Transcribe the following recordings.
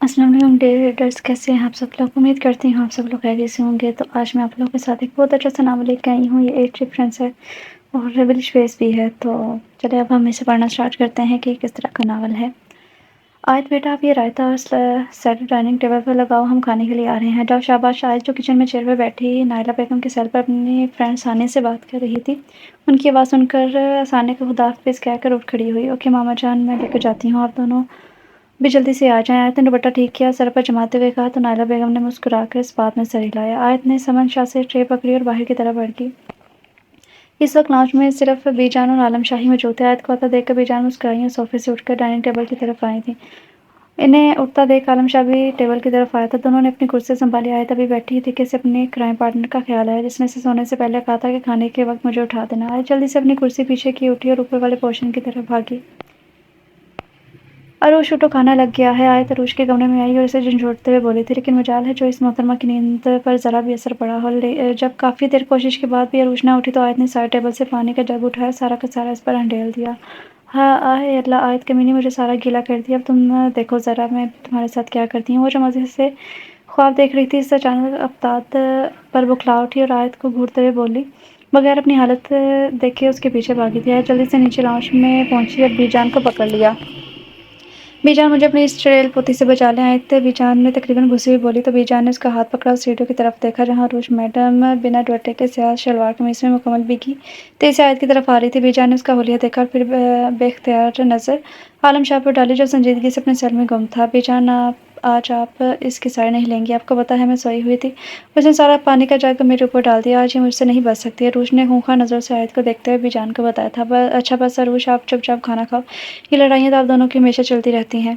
السلام علیکم dear readers, کیسے ہیں آپ سب لوگ؟ امید کرتی ہوں آپ سب لوگ خیریت سے ہوں گے۔ تو آج میں آپ لوگوں کے ساتھ ایک بہت اچھا سا ناول لے کے آئی ہوں۔ یہ 8 ڈفرینس ہے اور ریبلش فیس بھی ہے۔ تو چلے اب ہم اسے پڑھنا سٹارٹ کرتے ہیں کہ یہ کس طرح کا ناول ہے۔ آیت بیٹا آپ یہ رائتا سیٹ ڈائننگ ٹیبل پر لگاؤ، ہم کھانے کے لیے آ رہے ہیں۔ جاؤ شاباش۔ آیت جو کچن میں چیئر پر بیٹھی نائلہ بیگم کے سیل پر اپنی فرینڈ ثانیہ سے بات کر رہی تھی، ان کی آواز سن کر ثانیہ کو خدا حافظ کہہ کر اٹھ کھڑی ہوئی۔ اوکے ماما جان، میں لے کر جاتی ہوں، آپ دونوں بھی جلدی سے آ جائیں۔ آیت نے دوپٹہ ٹھیک کیا، سر پر جماتے ہوئے کہا تو نائلہ بیگم نے مسکرا کر اس بات میں سر ہلایا۔ آیت نے سمن شاہ سے ٹرے پکڑی اور باہر کی طرف بڑھ گئی۔ اس وقت لاؤنج میں صرف بی جان اور عالم شاہی موجود تھے۔ آیت کو آتا دیکھ کر بی جان مسکرائیں اور صوفے سے اٹھ کر ڈائننگ ٹیبل کی طرف آئی تھیں۔ انہیں اٹھتا دیکھ عالم شاہ بھی ٹیبل کی طرف آیا تھا۔ دونوں نے اپنی کرسی سنبھالی۔ آیت ابھی بیٹھی تھی کہ اسے اپنے کرائم پارٹنر کا خیال آیا، جس نے اسے سونے سے پہلے کہا تھا کہ کھانے کے وقت مجھے اٹھا دینا۔ آیت جلدی سے اپنی کرسی پیچھے کی اٹھی اور اوپر والے پورشن کی طرف بھاگی۔ عروش اٹھو، کھانا لگ گیا ہے۔ آیت عروش کے کمرے میں آئی اور اسے جھنجھوڑتے ہوئے بولی تھی، لیکن مجال ہے جو اس محترمہ کی نیند پر ذرا بھی اثر پڑا ہو۔ جب کافی دیر کوشش کے بعد بھی عروش نہ اٹھی تو آیت نے سائڈ ٹیبل سے پانی کا جگ اٹھایا، سارا کا سارا اس پر انڈیل دیا۔ ہائے اللہ! آیت کمینی، مجھے سارا گیلا کر دیا۔ اب تم دیکھو ذرا میں تمہارے ساتھ کیا کرتی ہوں۔ وہ جو مزے سے خواب دیکھ رہی تھی، اس سے اچانک افتاد پر بکھلا اٹھی اور آیت کو گھورتے ہوئے بولی، بغیر اپنی حالت دیکھے اس کے پیچھے بھاگی تھی۔ آیت جلدی سے نیچے لاؤنج میں پہنچی اور بی جان کو پکڑ لیا۔ بی جان، مجھے اپنی اس چڑیل پوتی سے بچا لیں۔ آیت بی جان میں تقریباً گھسی ہوئی بولی تو بی جان نے اس کا ہاتھ پکڑا اور سیڑھیوں کی طرف دیکھا، جہاں عروش میڈم بنا دوپٹے کے سیاہ شلوار قمیص میں مکمل بھیگی تیزی سے آیت کی طرف آ رہی تھی۔ بی جان نے اس کا حلیہ دیکھا اور پھر بے اختیار نظر عالم شاہ پر ڈالی، جو سنجیدگی سے اپنے سیل میں گم تھا۔ بی جان، آج آپ اس کی سائے نہیں لیں گی، آپ کو پتہ ہے میں سوئی ہوئی تھی، اس نے سارا پانی کا جگ میرے اوپر ڈال دیا، آج یہ مجھ سے نہیں بچ سکتی۔ عروش نے خونخوار نظروں سے آیت کو دیکھتے ہوئے بی جان کو بتایا تھا، اچھا بس عروش، آپ چپ چاپ کھانا کھاؤ، یہ لڑائیاں تو آپ دونوں کی ہمیشہ چلتی رہتی ہیں۔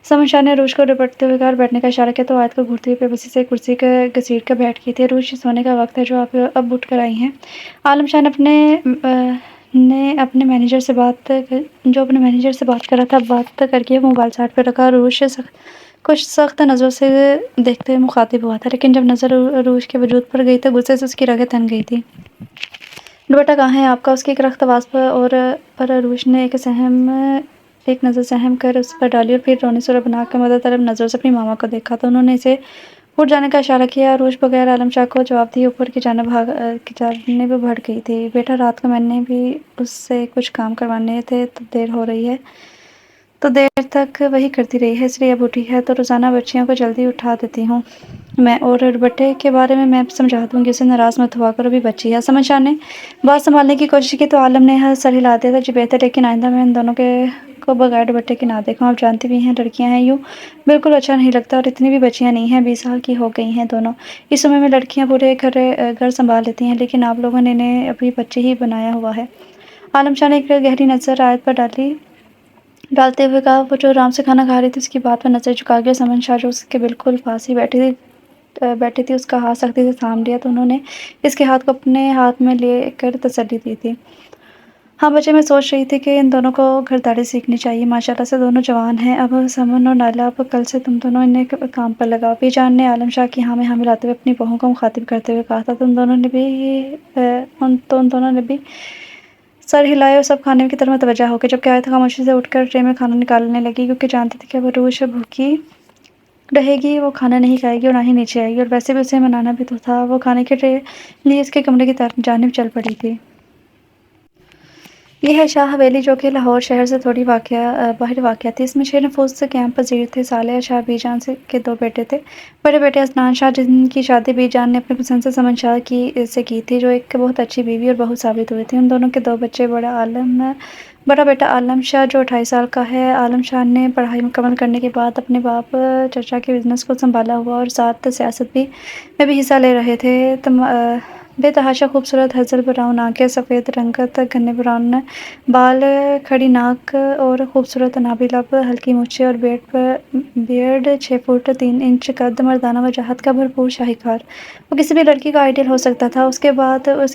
سمن شاہ نے عروش کو ڈپٹتے ہوئے کہا اور بیٹھنے کا اشارہ کیا تو آیت کو گھورتی ہوئی بے بسی سے کرسی کا گھسیٹ کر بیٹھ گئی تھی۔ عروش، یہ سونے کا وقت ہے جو آپ اب اٹھ کر آئی ہیں۔ عالم شاہ نے اپنے مینیجر سے بات کر رہا تھا، بات کر کے موبائل سائڈ پر رکھا اور عروش کچھ سخت نظروں سے دیکھتے ہوئے مخاطب ہوا تھا، لیکن جب نظر عروش کے وجود پر گئی تو غصے سے اس کی رگیں تن گئی تھی۔ دوپٹہ کہاں ہے آپ کا؟ اس کی ایک رخت آواز پر عروش نے ایک نظر سہم کر اس پر ڈالی اور پھر رونے سورا بنا کر مدد طلب نظروں سے اپنی ماما کو دیکھا تو انہوں نے اسے اٹھ جانے کا اشارہ کیا۔ عروش بغیر عالم شاہ کو جواب دیے اوپر کی جانب بڑھ گئی تھی۔ بیٹا، رات کو میں نے بھی اس سے کچھ کام کروانے تھے تو دیر ہو رہی ہے تو دیر تک وہی کرتی رہی ہے، اس لیے اب اٹھی ہے تو روزانہ بچیوں کو جلدی اٹھا دیتی ہوں میں، اور دوپٹے کے بارے میں سمجھا دوں گی، اسے ناراض مت ہوا کرو، ابھی بچی ہے۔ سمن شاہ نے بات سنبھالنے کی کوشش کی تو عالم نے سر ہلا دیا تھا، جی بہتر، لیکن آئندہ میں ان دونوں کو بغیر دوپٹے کے نہ دیکھوں، آپ جانتی بھی ہیں لڑکیاں ہیں، یوں بالکل اچھا نہیں لگتا، اور اتنی بھی بچیاں نہیں ہیں، 20 سال کی ہو گئی ہیں دونوں، اس عمر میں لڑکیاں پورے گھر سنبھال لیتی ہیں، لیکن آپ لوگوں نے انہیں ابھی بچے ہی بنایا ہوا ہے۔ عالم شاہ نے ایک گہری نظر آیت پر ڈالتے ہوئے کہا، وہ جو آرام سے کھانا کھا رہی تھی اس کی بات پر نظر جھکا گیا۔ سمن شاہ جو اس کے بالکل پاس ہی بیٹھی تھی اس کا ہاتھ سختی سے تھام لیا تو انہوں نے اس کے ہاتھ کو اپنے ہاتھ میں لے کر تسلی دی تھی۔ ہاں بچے، میں سوچ رہی تھی کہ ان دونوں کو گھرداری سیکھنی چاہیے، ماشاءاللہ سے دونوں جوان ہیں، اب سمن اور نائلہ، اب کل سے تم دونوں انہیں کام پر لگاؤ۔ بی جان نے عالم شاہ کی ہاں میں ہاں ملاتے ہوئے اپنی بہو کو مخاطب کرتے ہوئے کہا تھا تو ان دونوں نے بھی سر ہلائے اور سب کھانے کی طرف متوجہ ہو گئے، جبکہ آیت خاموشی سے اٹھ کر ٹرے میں کھانا نکالنے لگی، کیونکہ جانتی تھی کہ اب عروش بھوکی رہے گی، وہ کھانا نہیں کھائے گی اور نہ ہی نیچے آئے گی، اور ویسے بھی اسے منانا بھی تو تھا۔ وہ کھانے کے ٹرے لیے اس کے کمرے کی جانب چل پڑی تھی۔ یہ ہے شاہ حویلی، جو کہ لاہور شہر سے تھوڑی باہر واقع تھی۔ اس میں 6 نفوس کیمپ پذیر تھے۔ صالح شاہ بی جان کے 2 بیٹے تھے، بڑے بیٹے عدنان شاہ، جن کی شادی بی جان نے اپنی پسند سے سمن شاہ سے کی تھی، جو ایک بہت اچھی بیوی اور بہو ثابت ہوئی تھی۔ ان دونوں کے 2 بچے، بڑا بیٹا عالم شاہ جو 28 سال کا ہے۔ عالم شاہ نے پڑھائی مکمل کرنے کے بعد اپنے باپ چچا کے بزنس کو سنبھالا ہوا اور ساتھ سیاست میں بھی حصہ لے رہے تھے۔ بے تحاشا خوبصورت، ہزل براؤن آنکھیں، سفید رنگت، گھنے براؤن بال، کھڑی ناک اور خوبصورت نابی لب، ہلکی مونچھیں اور بیئرڈ، 6 فٹ 3 انچ قد، مردانہ وجاہت کا بھرپور شاہکار، وہ کسی بھی لڑکی کا آئیڈیل ہو سکتا تھا۔ اس کے بعد ان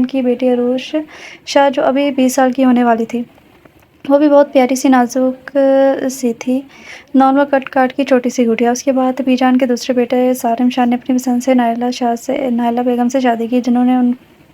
کی بیٹی عروش شاہ جو ابھی 20 سال کی ہونے والی تھی، وہ بھی بہت پیاری سی، نازک سی تھی، نارمل کٹ کاٹ کی چھوٹی سی گڑیا۔ اس کے بعد بی جان کے دوسرے بیٹے صارم شاہ نے اپنی پسند سے نائلہ بیگم سے شادی کی، جنہوں نے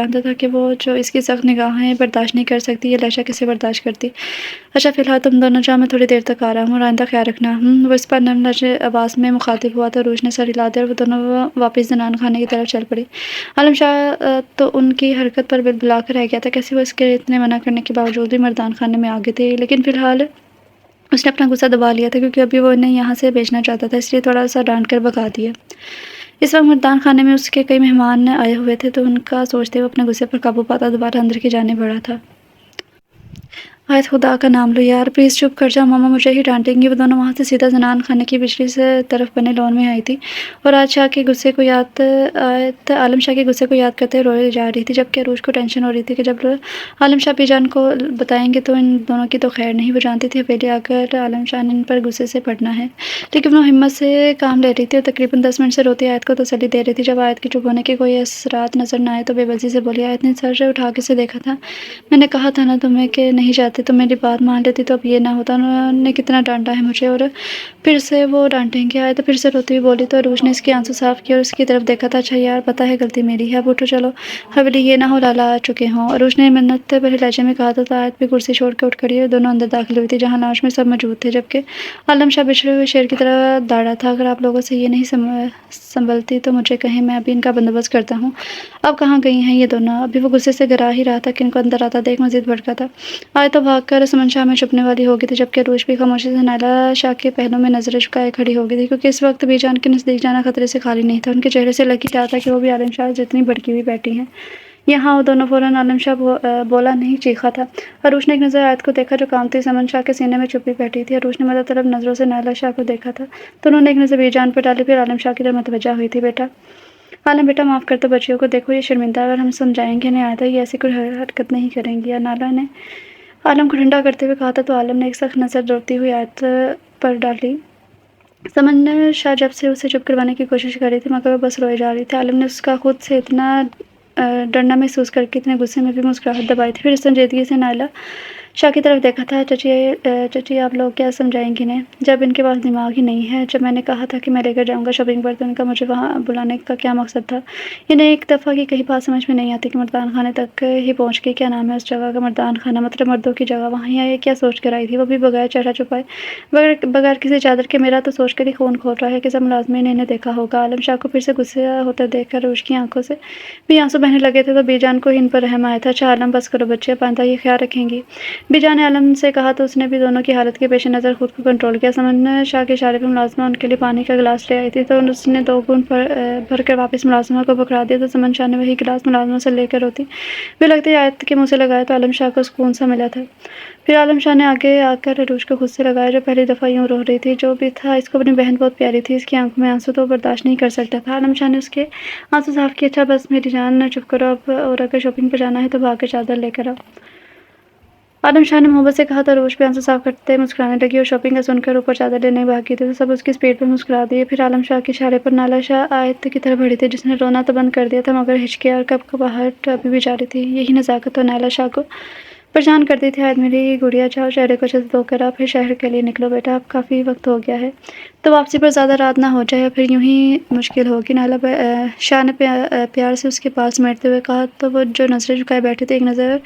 جانتا تھا کہ وہ جو اس کی سخت نگاہیں برداشت نہیں کر سکتی، یہ لہجہ کیسے برداشت کرتی۔ اچھا فی الحال تم دونوں جاؤ، میں تھوڑی دیر تک آ رہا ہوں اور آئندہ خیال رکھنا۔ وہ اس پر نرم لہجے آواز میں مخاطب ہوا تو عروج نے سر ہلا دیا اور وہ دونوں واپس زنان خانے کی طرف چل پڑی۔ عالم شاہ تو ان کی حرکت پر بلبلا کر رہ گیا تھا، کیسے وہ اس کے اتنے منع کرنے کے باوجود بھی مردان خانے میں آگے تھے، لیکن فی الحال اس نے اپنا غصہ دبا لیا تھا کیونکہ ابھی وہ انہیں یہاں سے بھیجنا چاہتا تھا، اس لیے تھوڑا سا ڈانٹ کر بھگا دیا۔ اس وقت مردان خانے میں اس کے کئی مہمان آئے ہوئے تھے تو ان کا سوچتے ہوئے اپنے غصے پر قابو پاتا دوبارہ اندر کی جانب بڑھا تھا۔ آیت خدا کا نام لو یار، پلیز چپ کر جاؤ، ماما مجھے ہی ڈانٹیں گی۔ وہ دونوں وہاں سے سیدھا زنان خانے کی پچھلی طرف بنے لون میں آئی تھی اور عالم شاہ کے غصے کو یاد کرتے روئے جا رہی تھی، جبکہ عروج کو ٹینشن ہو رہی تھی کہ جب عالم شاہ بی جان کو بتائیں گے تو ان دونوں کی تو خیر نہیں۔ وہ جانتی تھی حویلی آ کر عالم شاہ نے ان پر غصے سے پڑنا ہے، لیکن وہ ہمت سے کام لے رہی تھی اور تقریباً 10 منٹ سے روتی آیت کو تسلی دے رہی تھی۔ جب آیت کے چپ ہونے کے کوئی اثرات نظر نہ آئے تو بے بسی سے بولی۔ آیت نے سر اٹھا کے اسے دیکھا تھا۔ میں نے کہا تھا نا تمہیں کہ نہیں جاتے، تم میری بات مان لیتی تو اب یہ نہ ہوتا، انہوں نے کتنا ڈانٹا ہے مجھے اور پھر سے وہ ڈانٹیں گے۔ آیت پھر سے روتی ہوئی بولی تو عروج نے اس کے آنسو صاف کیے اور اس کی طرف دیکھا تھا۔ اچھا یار پتہ ہے غلطی میری ہے، اب اٹھو چلو حویلی، یہ نہ ہو لالا آ چکے ہوں، عروج نے منت بھرے لہجے میں کہا تھا۔ آیت بھی کرسی چھوڑ کے اٹھ کھڑی اور دونوں اندر داخل ہوئی تھی جہاں لاؤنج میں سب موجود تھے، جبکہ عالم شاہ بچھڑے ہوئے شیر کی طرح داڑا تھا۔ اگر آپ لوگوں سے یہ نہیں سنبھلتی تو مجھے کہیں، میں ابھی ان کا بندوبست کرتا ہوں۔ اب کہاں گئی ہیں یہ دونوں؟ ابھی وہ غصے سے گرا ہی رہا تھا کہ ان کو اندر آتا دیکھ مزید بھڑکا تھا۔ آیت تو بھاگ کر سمن شاہ میں چھپنے والی ہو گئی تھی، جبکہ عروج بھی خاموشی سے نائلہ شاہ کے پہلو میں نظریں جھکائے کھڑی ہو گئی تھی، کیونکہ اس وقت بی جان کے نزدیک جانا خطرے سے خالی نہیں تھا۔ ان کے چہرے سے لگ ہی رہا تھا کہ وہ بھی عالم شاہ جتنی بھڑکی ہوئی بیٹھی ہیں یہاں۔ وہ دونوں فوراً عالم شاہ بولا نہیں چیخا تھا۔ عروج نے ایک نظر آیت کو دیکھا جو کانپتی سمن شاہ کے سینے میں چھپی بیٹھی تھی۔ عروج نے مدد طلب نظروں سے نائلہ شاہ کو دیکھا تھا تو انہوں نے ایک نظر بی جان پر ڈالی، پھر عالم شاہ کی طرف متوجہ ہوئی تھی۔ عالم بیٹا معاف کر دو بچیوں کو، دیکھو یہ شرمندہ ہے اور ہم سمجھائیں گے انہیں آئندہ یہ ایسی کوئی حرکت نہیں کریں گی۔ نائلہ نے عالم کو ٹھنڈا کرتے ہوئے کہا تھا تو عالم نے ایک سخت نظر روتی ہوئی آیت پر ڈالی۔ سمن شاہ جب سے اسے چپ کروانے کی کوشش کر رہی تھی مگر وہ بس روئے جا رہی تھی۔ عالم نے اس کا خود سے اتنا ڈرنا محسوس کر کے اتنے غصے میں بھی مسکراہٹ دبائی تھی، پھر سنجیدگی سے نائلہ شاہ کی طرف دیکھا تھا۔ چچی آپ لوگ کیا سمجھائیں گے انہیں جب ان کے پاس دماغ ہی نہیں ہے؟ جب میں نے کہا تھا کہ میں لے کر جاؤں گا شاپنگ پر تو ان کا مجھے وہاں بلانے کا کیا مقصد تھا؟ انہیں ایک دفعہ کی کہیں بات سمجھ میں نہیں آتی کہ مردان خانے تک ہی پہنچ گئی۔ کیا نام ہے اس جگہ کا؟ مردان خانہ، مطلب مردوں کی جگہ۔ وہاں یہ کیا سوچ کر آئی تھی؟ وہ بھی بغیر چہرہ چھپائے، بغیر کسی چادر کے۔ میرا تو سوچ کر ہی خون کھول رہا ہے کہ سب ملازمین نے انہیں دیکھا ہوگا۔ عالم شاہ کو پھر سے غصہ ہوتے دیکھ کر عروج کی آنکھوں سے بھی آنسو بہنے لگے تھے تو بی جان کو ہی ان پر رحم آیا تھا۔ اچھا عالم بس کرو بچے، اب آئندہ یہ خیال رکھیں گی، بی جان نے عالم سے کہا تو اس نے بھی دونوں کی حالت کے پیش نظر خود کو کنٹرول کیا۔ سمن شاہ کے اشارے پر ملازمہ ان کے لیے پانی کا گلاس لے آئی تھی تو اس نے 2 گھونٹ بھر کر واپس ملازمہ کو پکڑا دیا تو سمن شاہ نے وہی گلاس ملازمہ سے لے کر روتی بھی لگتے آیت کے منہ سے لگایا تو عالم شاہ کو سکون سا ملا تھا۔ پھر عالم شاہ نے آگے آ کر عروج کو خود سے لگایا جو پہلی دفعہ یوں رو رہی تھی۔ جو بھی تھا اس کو اپنی بہن بہت پیاری تھی، اس کی آنکھوں میں آنسو تو برداشت نہیں کر سکتا تھا۔ عالم شاہ نے اس کے آنسو صاف کیے۔ اچھا بس میری جان چپ کرو اب، اور اگر شاپنگ پر جانا ہے تو بھاگ کر چادر لے کر آؤ، عالم شاہ نے محبت سے کہا تو عروج بھی آنسو صاف کرتے مسکرانے لگی اور شاپنگ کا سن کر اوپر چادر لینے بھاگی تھی تو سب اس کی اسپیڈ پر مسکرا دیے۔ پھر عالم شاہ کے اشارے پر نائلہ شاہ آیت کی طرف بڑھی تھی جس نے رونا تو بند کر دیا تھا مگر ہچکیاں اور کپکپاہٹ ابھی بھی جاری تھی۔ یہی نزاکت تو نائلہ شاہ کو پریشان کرتی تھی۔ آیت میری گڑیا جاؤ چہرے کو اچھے سے دھو کر آ، پھر شہر کے لیے نکلو بیٹا، اب کافی وقت ہو گیا ہے تو واپسی پر زیادہ رات نہ ہو جائے، پھر یوں ہی مشکل ہوگی۔ نائلہ شاہ نے پیار سے اس کے پاس سمیٹتے ہوئے کہا تو وہ جو نظریں جھکائے بیٹھے تھے ایک نظر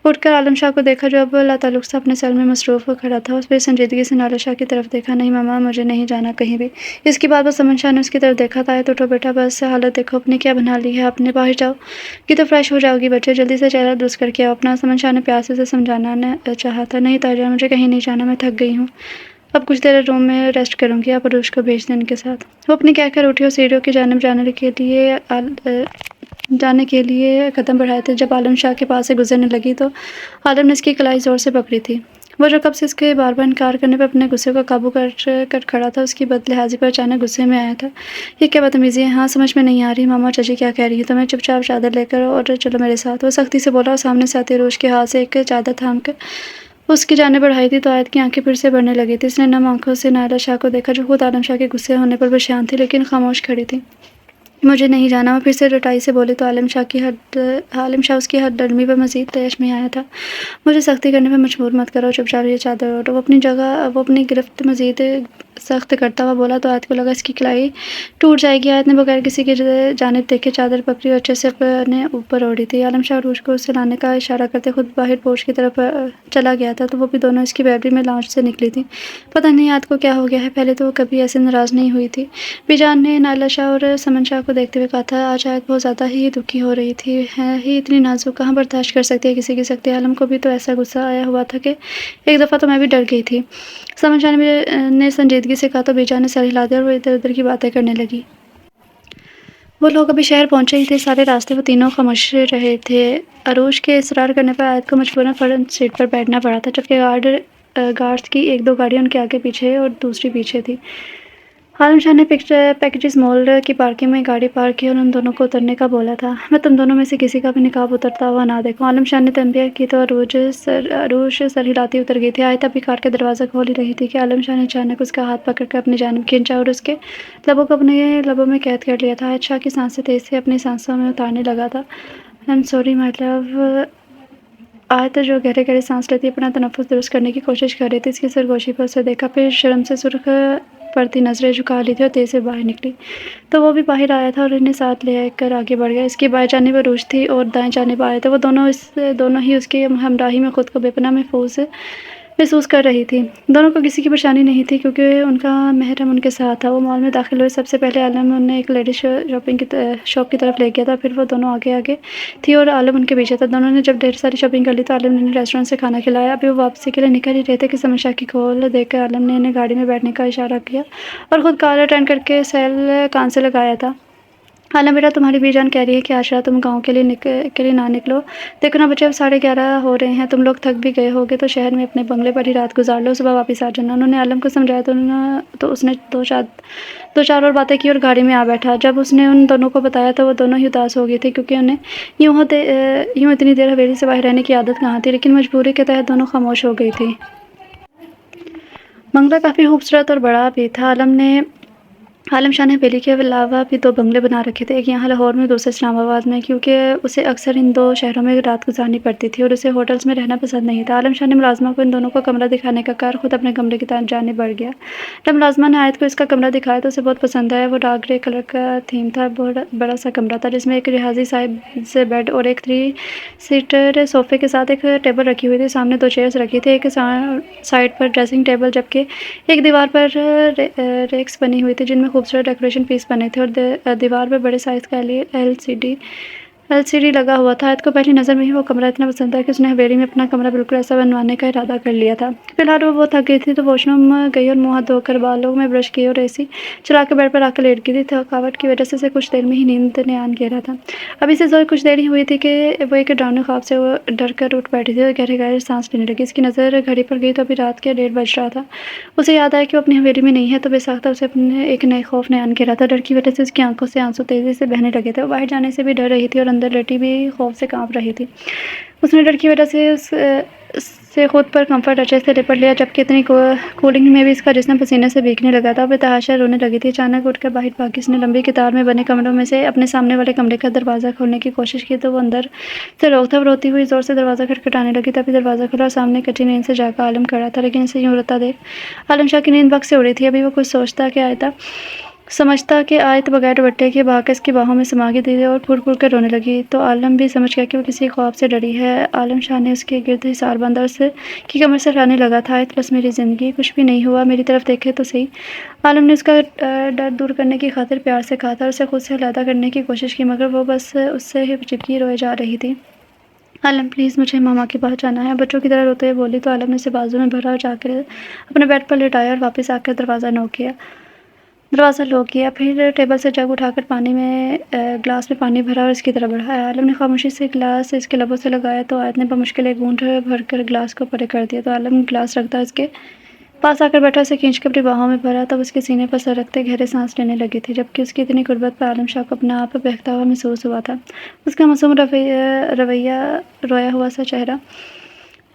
اٹھ کر عالم شاہ کو دیکھا جو اب لاتعلق سے اپنے سیل میں مصروف کھڑا تھا۔ اس پہ سنجیدگی سے نائلہ شاہ کی طرف دیکھا۔ نہیں ماما مجھے نہیں جانا کہیں بھی۔ اس کی بات پر سمن شاہ نے اس کی طرف دیکھا تھا۔ آیت اٹھو بیٹا، بس حالت دیکھو اپنی کیا بنا لی ہے، اپنے باہر جاؤ گی تو فریش ہو جاؤ گی بچے، جلدی سے چہرہ درست کر کے آؤ اپنا۔ سمن شاہ نے پیار سے اسے سمجھانا چاہا تھا۔ نہیں تاجا مجھے کہیں نہیں جانا، میں تھک گئی ہوں، اب کچھ دیر روم میں ریسٹ کروں گی، آپ عروج کو بھیج دیں ان کے ساتھ۔ وہ اپنی کہہ کر اٹھی اور سیڑھیوں کی جانب جانے کے لیے قدم بڑھائے تھے جب عالم شاہ کے پاس سے گزرنے لگی تو عالم نے اس کی کلائی زور سے پکڑی تھی۔ وہ جو کب سے اس کے بار بار انکار کرنے پر اپنے غصے کو قابو کر کھڑا تھا اس کی بد لحاظی پر اچانک غصے میں آیا تھا۔ یہ کیا بدتمیزی ہے؟ ہاں سمجھ میں نہیں آ رہی ماما چچی کیا کہہ رہی ہے تو میں چپ چاپ چادر لے کر اور چلو میرے ساتھ، وہ سختی سے بولا اور سامنے سے آتے عروج کے ہاتھ سے ایک چادر تھام کر اس کی جانب بڑھائی تھی تو آیت کی آنکھیں پھر سے بڑھنے لگی تھی۔ اس نے نم آنکھوں سے نائلہ شاہ کو دیکھا جو خود عالم شاہ کے غصے ہونے پر پریشان تھی لیکن خاموش کھڑی تھی۔ مجھے نہیں جانا۔ وہ پھر سے رٹائی سے بولی تو عالم شاہ اس کی ہر نرمی پر مزید تیش میں آیا تھا۔ مجھے سختی کرنے پر مجبور مت کرو، چپ چاپ یہ چادر اوڑھو۔ وہ اپنی گرفت مزید سخت کرتا ہوا بولا تو آیت کو لگا اس کی کلائی ٹوٹ جائے گی۔ آیت نے بغیر کسی کی جانب دیکھے چادر پکڑی اور اچھے سے اپنے اوپر اوڑھی تھی۔ عالم شاہ عروج کو اسے لانے کا اشارہ کرتے خود باہر پورچ کی طرف چلا گیا تھا تو وہ بھی دونوں اس کی بیبری میں لاؤنج سے نکلی تھی۔ پتہ نہیں آیت کو کیا ہو گیا ہے، پہلے تو وہ کبھی ایسے ناراض نہیں ہوئی تھی۔ بی جان نے نائلہ شاہ اور سمن شاہ کو دیکھتے ہوئے کہا تھا آج آیت بہت زیادہ ہی دکھی ہو رہی تھی، ہے ہی اتنی نازک، کہاں برداشت کر سکتی ہے کسی کی سختی۔ عالم کو بھی تو ایسا غصہ آیا ہوا تھا کہ ایک دفعہ تو میں بھی ڈر گئی تھی۔ سمن شاہ نے سنجیدگی سے کہا تو بی جان نے سر ہلا دیا اور وہ ادھر ادھر کی باتیں کرنے لگی۔ وہ لوگ ابھی شہر پہنچے ہی تھے، سارے راستے وہ تینوں خاموش رہے تھے۔ عروج کے اصرار کرنے پر آیت کو مجبوراً فرنٹ سیٹ پر بیٹھنا پڑا تھا، جبکہ گارڈز کی ایک دو گاڑیاں ان کے آگے پیچھے اور دوسری پیچھے تھی۔ عالم شاہ نے پیکجز مال کی پارکنگ میں گاڑی پارک کی اور ان دونوں کو اترنے کا بولا تھا۔ میں تم دونوں میں سے کسی کا بھی نقاب اترتا ہوا نہ دیکھوں۔ عالم شاہ نے تنبیہ کی تو عروج سر ہلاتی اتر گئی تھی۔ آیت ابھی کار کا دروازہ کھول ہی رہی تھی کہ عالم شاہ نے اچانک اس کا ہاتھ پکڑ کر اپنی جانب کھینچا اور اس کے لبوں کو اپنے لبوں میں قید کر لیا تھا۔ آیت شاہ کی سانسیں تیز سے اپنی سانسوں میں اتارنے لگا تھا۔ آئی ایم سوری مائی لو۔ آیت جو گہرے گہرے سانس لیتی اپنا تنفس درست کرنے کی کوشش کر رہی تھی، اس کی سرگوشی پر اسے دیکھا، پھر شرم سے سرخ پڑتی نظریں جھکا لی تھی اور تیز سے باہر نکلی تو وہ بھی باہر آیا تھا اور انہیں ساتھ لے کر آگے بڑھ گیا۔ اس کی بائیں جانب عروج تھی اور دائیں جانب آیت۔ وہ دونوں ہی اس کی ہمراہی میں خود کو بے پناہ محسوس کر رہی تھی۔ دونوں کو کسی کی پریشانی نہیں تھی کیونکہ ان کا محرم ان کے ساتھ تھا۔ وہ مال میں داخل ہوئے، سب سے پہلے عالم انہیں ایک لیڈیز شاپ کی طرف لے گیا تھا، پھر وہ دونوں آگے تھی اور عالم ان کے پیچھے تھا۔ دونوں نے جب ڈھیر ساری شاپنگ کر لی تو عالم نے انہیں ریسٹورنٹ سے کھانا کھلایا۔ ابھی وہ واپسی کے لیے نکل ہی رہے تھے کہ سمن شاہ کی کال دیکھ کر عالم نے انہیں گاڑی میں بیٹھنے کا اشارہ کیا اور خود کال اٹینڈ کر کے سیل کان سے لگایا تھا۔ عالم بیٹا، تمہاری بی جان کہہ رہی ہے کہ آج رات تم گاؤں کے لیے نہ نکلو۔ دیکھو نا بچے، اب 11:30 ہو رہے ہیں، تم لوگ تھک بھی گئے ہوگے تو شہر میں اپنے بنگلے پر ہی رات گزار لو، صبح واپس آ جانا۔ انہوں نے عالم کو سمجھایا تو اس نے دو چار اور باتیں کی اور گاڑی میں آ بیٹھا۔ جب اس نے ان دونوں کو بتایا تو وہ دونوں ہی اداس ہو گئی تھی کیونکہ انہیں یوں اتنی دیر حویلی سے باہر رہنے کی عادت کہاں تھی، لیکن مجبوری کے تحت دونوں خاموش ہو گئی تھی۔ بنگلہ کافی خوبصورت اور بڑا بھی تھا۔ عالم شاہ نے حویلی کے علاوہ بھی 2 بنگلے بنا رکھے تھے، ایک یہاں لاہور میں، دوسرا اسلام آباد میں، کیونکہ اسے اکثر ان 2 شہروں میں رات گزارنی پڑتی تھی اور اسے ہوٹلز میں رہنا پسند نہیں تھا۔ عالم شاہ نے ملازمہ کو ان دونوں کو کمرہ دکھانے کا کہا اور خود اپنے کمرے کی جانب بڑھ گیا۔ جب ملازمہ نے آیت کو اس کا کمرہ دکھایا تو اسے بہت پسند آیا۔ وہ ڈارک گرے کلر کا تھیم تھا، بڑا سا کمرہ تھا جس میں ایک لحاظی سائز بیڈ اور ایک 3 سیٹر صوفے کے ساتھ ایک ٹیبل رکھی ہوئی تھی۔ سامنے 2 چیئرز رکھی تھی، ایک سائڈ پر ڈریسنگ ٹیبل، جبکہ ایک دیوار پر ریکس بنی ہوئی تھی جن میں خوبصورت ڈیکوریشن پیس بنے تھے اور دیوار پر بڑے سائز کا ایل سی ڈی لگا ہوا تھا۔ آیت کو پہلی نظر میں ہی وہ کمرہ اتنا پسند آیا کہ اس نے حویلی میں اپنا کمرہ بالکل ایسا بنوانے کا ارادہ کر لیا تھا۔ فی الحال وہ بہت تھک گئی تھی تو واش روم گئی اور منہ ہاتھ دھو کر بالوں میں برش کیے اور اے سی چلا کے بیڈ پر آ کر لیٹ گئی تھی۔ تھکاوٹ کی وجہ سے اسے کچھ دیر میں ہی نیند نے آن گھیرا تھا۔ ابھی سے کچھ دیر ہی ہوئی تھی کہ وہ ایک ڈراؤنے خواب سے ڈر کر اٹھ بیٹھی تھی اور گہرے گہرے سانس لینے لگی۔ اس کی نظر گھڑی پر گئی تو ابھی رات کے 1:30 بج رہا تھا۔ اسے یاد آیا کہ وہ اپنی حویلی میں نہیں ہے تو بے ساختہ اسے اپنے ایک نئے خوف نے آن گھیرا تھا۔ ڈر کی وجہ سے اس کی آنکھوں سے آنسو تیزی سے بہنے لگے تھے۔ وہ باہر جانے سے بھی ڈر رہی تھی اور اندر لیٹی بھی خوف سے کانپ رہی تھی۔ اس نے ڈر کی وجہ سے خود پر کمفرٹ اچھے سے لپٹ لیا، جبکہ اتنی کولنگ میں بھی اس کا جسم پسینے سے بھیگنے لگا تھا۔ وہ بے تحاشا رونے لگی تھی۔ اچانک اٹھ کر باہر بھاگی۔ اس نے لمبی قطار میں بنے کمروں میں سے اپنے سامنے والے کمرے کا دروازہ کھولنے کی کوشش کی تو وہ اندر سے لوگ تھا۔ وہ روتی ہوئی زور سے دروازہ کھٹکھٹانے لگی، تبھی دروازہ کھلا اور سامنے کچی نیند سے جاگا عالم کھڑا تھا، لیکن اسے یوں روتا دیکھ عالم شاہ کی نیند بک سے اڑی تھی۔ ابھی وہ کچھ سمجھتا کہ آیت بغیر دوپٹے کے بھاگ کر اس کی باہوں میں سما گئی تھی اور پھر کر رونے لگی تو عالم بھی سمجھ گیا کہ وہ کسی خواب سے ڈری ہے۔ عالم شاہ نے اس کے گرد حصار باندھا اور اس کی کمر سے ہلانے لگا تھا۔ آیت، بس میری زندگی، کچھ بھی نہیں ہوا، میری طرف دیکھے تو صحیح۔ عالم نے اس کا ڈر دور کرنے کی خاطر پیار سے کہا تھا اور اسے خود سے علیحدہ کرنے کی کوشش کی، مگر وہ بس اس سے ہی چپکی روئے جا رہی تھی۔ عالم پلیز، مجھے ماما کے پاس جانا ہے، بچوں کی طرح روتے ہوئے بولی تو عالم نے اسے بازو میں بھرا اور جا کر اپنے بیڈ پر لٹایا اور واپس آ کر دروازہ لوک کیا، پھر ٹیبل سے جگ اٹھا کر گلاس میں پانی بھرا اور اس کی طرف بڑھایا۔ عالم نے خاموشی سے گلاس اس کے لبوں سے لگایا تو آیت نے بمشکل ایک گھونٹ بھر کر گلاس کو پرے کر دیا تو عالم گلاس رکھتا اس کے پاس آ کر بیٹھا، اسے کھینچ کر اپنی باہوں میں بھرا، تب اس کے سینے پر سر رکھتے گہرے سانس لینے لگی تھی، جبکہ اس کی اتنی قربت پر عالم شاہ کو اپنا آپ بہکتا ہوا محسوس ہوا تھا۔ اس کا معصوم رویا ہوا سا چہرہ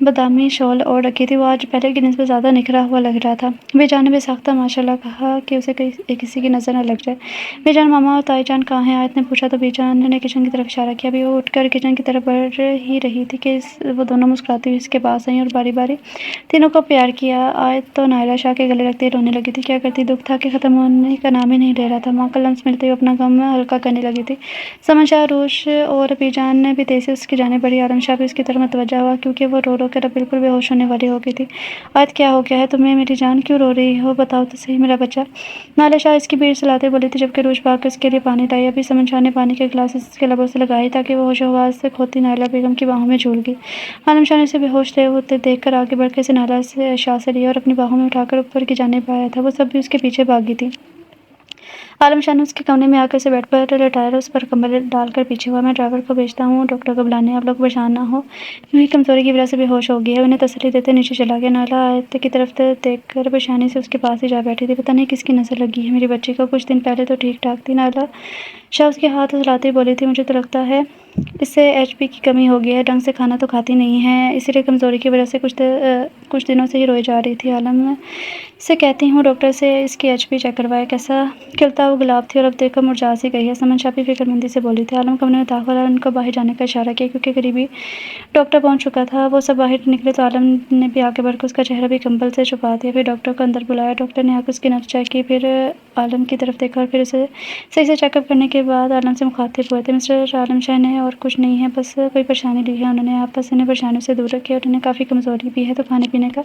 بادامی شال اوڑھ رکھی تھی، وہ آج پہلے کی نسبت زیادہ نکھرا ہوا لگ رہا تھا۔ بے جان نے بے ساختہ ماشاء اللہ کہا کہ اسے کسی کی نظر نہ لگ جائے۔ بے جان ماما اور تائی جان کہاں ہیں؟ آیت نے پوچھا تو بے جان نے کچن کی طرف اشارہ کیا۔ ابھی وہ اٹھ کر کچن کی طرف بڑھ ہی رہی تھی کہ وہ دونوں مسکراتی ہوئی اس کے پاس آئیں اور باری باری تینوں کو پیار کیا۔ آیت تو نائلہ شاہ کے گلے لگتے ہی رونے لگی تھی۔ کیا کرتی، دکھ تھا کہ ختم ہونے کا نام ہی نہیں لے رہا تھا۔ ماں کا لمس ملتے ہی اپنا غم ہلکا کرنے لگی تھی۔ سمن شاہ، عروش اور بے جان بھی تیزی سے اس کی جانب بڑھی۔ عالم شاہ بھی اس کی طرف متوجہ ہوا کیونکہ وہ رو رو کر اب بالکل بے ہوش ہونے والی ہو گئی تھی۔ آیت، کیا ہو گیا ہے تمہیں میری جان؟ کیوں رو رہی ہو؟ بتاؤ تو صحیح میرا بچہ۔ نائلہ شاہ اس کی بیڑ سلاتے بولی تھی جبکہ عروش بھاگ کر اس کے لیے پانی لائی۔ ابھی سمن شاہ نے پانی کے گلاس اس کے لبوں سے لگائی تاکہ وہ ہوش و حواس سے کھوتی نائلہ بیگم کی باہوں میں جھول گئی۔ عالم شاہ نے اسے بے ہوش ہوتے دیکھ کر آگے بڑھ کر اسے نائلہ شاہ سے لیا اور اپنی باہوں میں اٹھا کر اوپر کی جانب آیا تھا۔ وہ سب بھی اس کے پیچھے بھاگی تھی۔ عالم شاہ نے اس کے کمرے میں آ کر اسے بیڈ پر لٹایا اور اس پر کمبل ڈال کر پیچھے ہوا۔ میں ڈرائیور کو بھیجتا ہوں ڈاکٹر کو بلانے، آپ لوگ پریشان نہ ہو، یوں ہی کمزوری کی وجہ سے بے ہوش ہو گئی ہے۔ انہیں تسلی دیتے نیچے چلا گیا۔ نائلہ آیت کی طرف دیکھ کر پریشانی سے اس کے پاس ہی جا بیٹھی تھی۔ پتہ نہیں کس کی نظر لگی ہے میری بچی کو، کچھ دن پہلے تو ٹھیک ٹھاک تھی۔ نائلہ شاہ اس کے ہاتھ ہلاتی بولی تھی، مجھے تو لگتا ہے اس سے ایچ پی کی کمی ہو گئی ہے، ڈھنگ سے کھانا تو کھاتی نہیں ہے، اسی لیے کمزوری کی وجہ سے کچھ دنوں سے ہی روئی جا رہی تھی۔ عالم سے کہتی ہوں ڈاکٹر سے اس کی ایچ پی چیک کروائے۔ کیسا کھلتا ہوا گلاب تھی اور اب دیکھو مرجھا سی گئی ہے، سمن شاہ بھی فکر مندی سے بولی تھی۔ عالم کمرے میں داخل ہوا اور ان کو باہر جانے کا اشارہ کیا کیونکہ قریبی ڈاکٹر پہنچ چکا تھا۔ وہ سب باہر نکلے تو عالم نے بھی آگے بڑھ کر اس کا چہرہ بھی کمبل سے چھپا دیا، پھر ڈاکٹر کو اندر بلایا۔ ڈاکٹر نے آ کر اس کی نبض چیک کی، پھر عالم کی طرف دیکھا اور پھر اسے صحیح سے چیک اپ کرنے کے بعد عالم سے مخاطب ہوئے تھے، مسٹر عالم شاہ نے اور کچھ نہیں ہے، بس کوئی پریشانی لی ہے انہوں نے، آپ بس انہیں پریشانیوں سے دور رکھیے اور انہیں کافی کمزوری بھی ہے تو کھانے پینے کا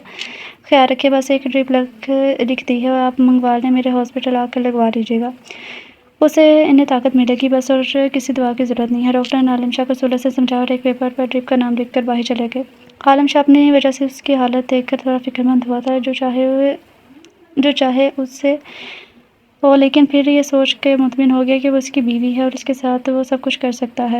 خیال رکھیے، بس ایک ڈرپ لکھ دی ہے آپ منگوا لیں، میرے ہاسپٹل آ کر لگوا لیجیے گا، اسے انہیں طاقت ملے گی بس، اور کسی دوا کی ضرورت نہیں ہے۔ ڈاکٹر نے عالم شاہ کو سہولت سے سمجھایا اور ایک پیپر پر ڈرپ کا نام لکھ کر باہر چلے گئے۔ عالم شاہ اپنی وجہ سے اس کی حالت دیکھ کر تھوڑا فکر مند ہوا تھا، جو چاہے اس سے ہو، لیکن پھر یہ سوچ کے مطمئن ہو گیا کہ وہ اس کی بیوی ہے اور اس کے ساتھ وہ سب کچھ کر سکتا ہے۔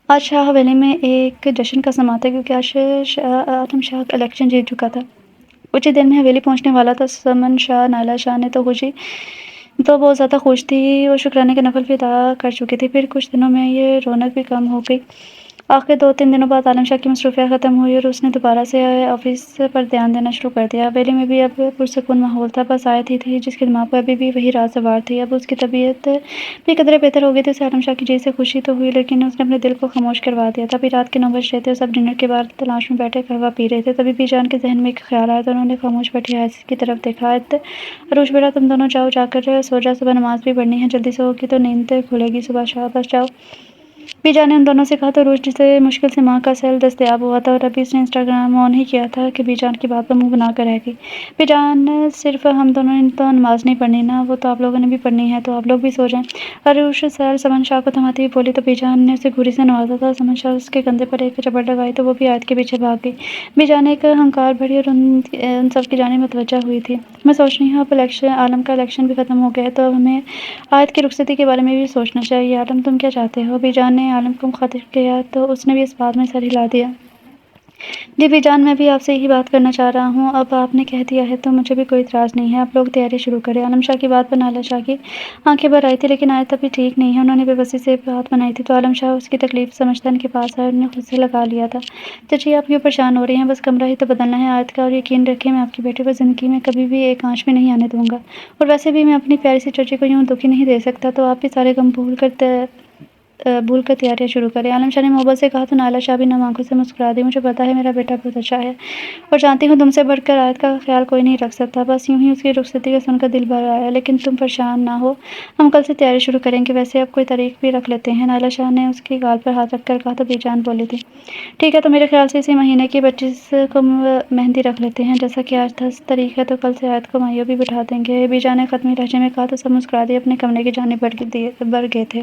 آج شاہ حویلی میں ایک جشن کا سماں تھا کیونکہ آج عالم شاہ الیکشن جیت چکا تھا۔ کچھ ہی دیر میں حویلی پہنچنے والا تھا۔ سمن شاہ، نائلہ شاہ نے تو بہت زیادہ خوش تھی، وہ شکرانے کے نفل بھی ادا کر چکی تھی، پھر کچھ دنوں میں یہ رونق بھی کم ہو گئی۔ آخر 2-3 دنوں بعد عالم شاہ کی مصروفیات ختم ہوئی اور اس نے دوبارہ سے آفس پر دھیان دینا شروع کر دیا۔ حویلی میں بھی اب پرسکون ماحول تھا، بس آیت ہی تھی جس کے دماغ پر ابھی بھی وہی راز سوار تھی۔ اب اس کی طبیعت بھی قدرے بہتر ہو گئی تھی۔ اسے عالم شاہ کی جیت سے خوشی تو ہوئی لیکن اس نے اپنے دل کو خاموش کروا دیا تھا۔ ابھی رات کے 9 بج رہے تھے اور سب ڈنر کے بعد تلاش میں بیٹھے قہوہ پی رہے تھے، تبھی بی جان کے ذہن میں ایک خیال آیا تو انہوں نے خاموش بیٹھی آیت کی طرف دیکھا۔ آیت، عروش بیٹا تم دونوں جاؤ، جا کر سو جاؤ، صبح نماز بھی پڑھنی ہے، جلدی سے ہوگی تو نیند کھلے گی صبح، شاباش جاؤ۔ بی جان نے ان دونوں سے کہا تو عروش جسے مشکل سے ماں کا سیل دستیاب ہوا تھا اور ابھی اس نے انسٹاگرام آن ہی کیا تھا کہ بی جان کی بات پر منہ بنا کر رہ گئی۔ بی جان، صرف ہم دونوں نے تو نماز نہیں پڑھنی نا، وہ تو آپ لوگوں نے بھی پڑھنی ہے، تو آپ لوگ بھی سو جائیں۔ عروش سیل سمن شاہ کو تھماتی ہوئی بولی تو بی جان نے اسے گھوری سے نوازا تھا۔ سمن شاہ اس کے کندھے پر ایک چپیڑ لگائی تو وہ بھی آیت کے پیچھے بھاگ گئی۔ بی جان ایک ہنکار بھری اور ان سب کی جانب متوجہ ہوئی تھی۔ میں سوچ رہی ہوں اب عالم کا الیکشن بھی ختم ہو گیا ہے تو اب ہمیں آیت کی رخصتی کے بارے میں بھی سوچنا چاہیے۔ عالم تم کیا چاہتے ہو؟ بی جان نے عالم کو مخاطب کیا تو اس نے بھی اس بات میں سر ہلا دیا۔ جی بی جان، میں بھی آپ سے یہی بات کرنا چاہ رہا ہوں، اب آپ نے کہہ دیا ہے تو مجھے بھی کوئی اعتراض نہیں ہے، آپ لوگ تیاری شروع کریں۔ عالم شاہ کی بات پر نائلہ شاہ کی آنکھیں بھر آئی تھی لیکن آیت ابھی ٹھیک نہیں ہے، انہوں نے بے بسی سے بات بنائی تھی تو عالم شاہ اس کی تکلیف سمجھتا ان کے پاس آیا اور انہیں خود سے لگا لیا تھا۔ چچی آپ کیوں پریشان ہو رہی ہیں؟ بس کمرہ ہی تو بدلنا ہے آیت کا، اور یقین رکھیں میں آپ کی بیٹی کو زندگی میں کبھی بھی ایک آنچ بھی نہیں آنے دوں گا، اور ویسے بھی میں اپنی پیاری سی چچی کو یوں دکھی نہیں دے سکتا، تو آپ بھی سارے غم بھول کر تیاریاں شروع کریں۔ عالم شاہ نے محبت سے کہا تو نائلہ شاہ بھی نم آنکھوں سے مسکرا دی۔ مجھے پتا ہے میرا بیٹا بہت اچھا ہے اور جانتی ہوں تم سے بڑھ کر آیت کا خیال کوئی نہیں رکھ سکتا، بس یوں ہی اس کی رخصتی کا سن کر دل بھر آیا، لیکن تم پریشان نہ ہو، ہم کل سے تیاری شروع کریں گے، ویسے اب کوئی تاریخ بھی رکھ لیتے ہیں۔ نائلہ شاہ نے اس کی گال پر ہاتھ رکھ کر کہا تو بی جان بولی تھی، ٹھیک ہے تو میرے خیال سے اسی مہینے کی 25 کو مہندی رکھ لیتے ہیں، جیسا کہ آج 10 تاریخ ہے تو کل سے آیت کو مائیوں بھی بٹھا دیں گے۔ بی جان نے ختمی لہجے میں کہا تو سب مسکرا دیے اپنے کمرے کی جانب بڑھ گئے تھے۔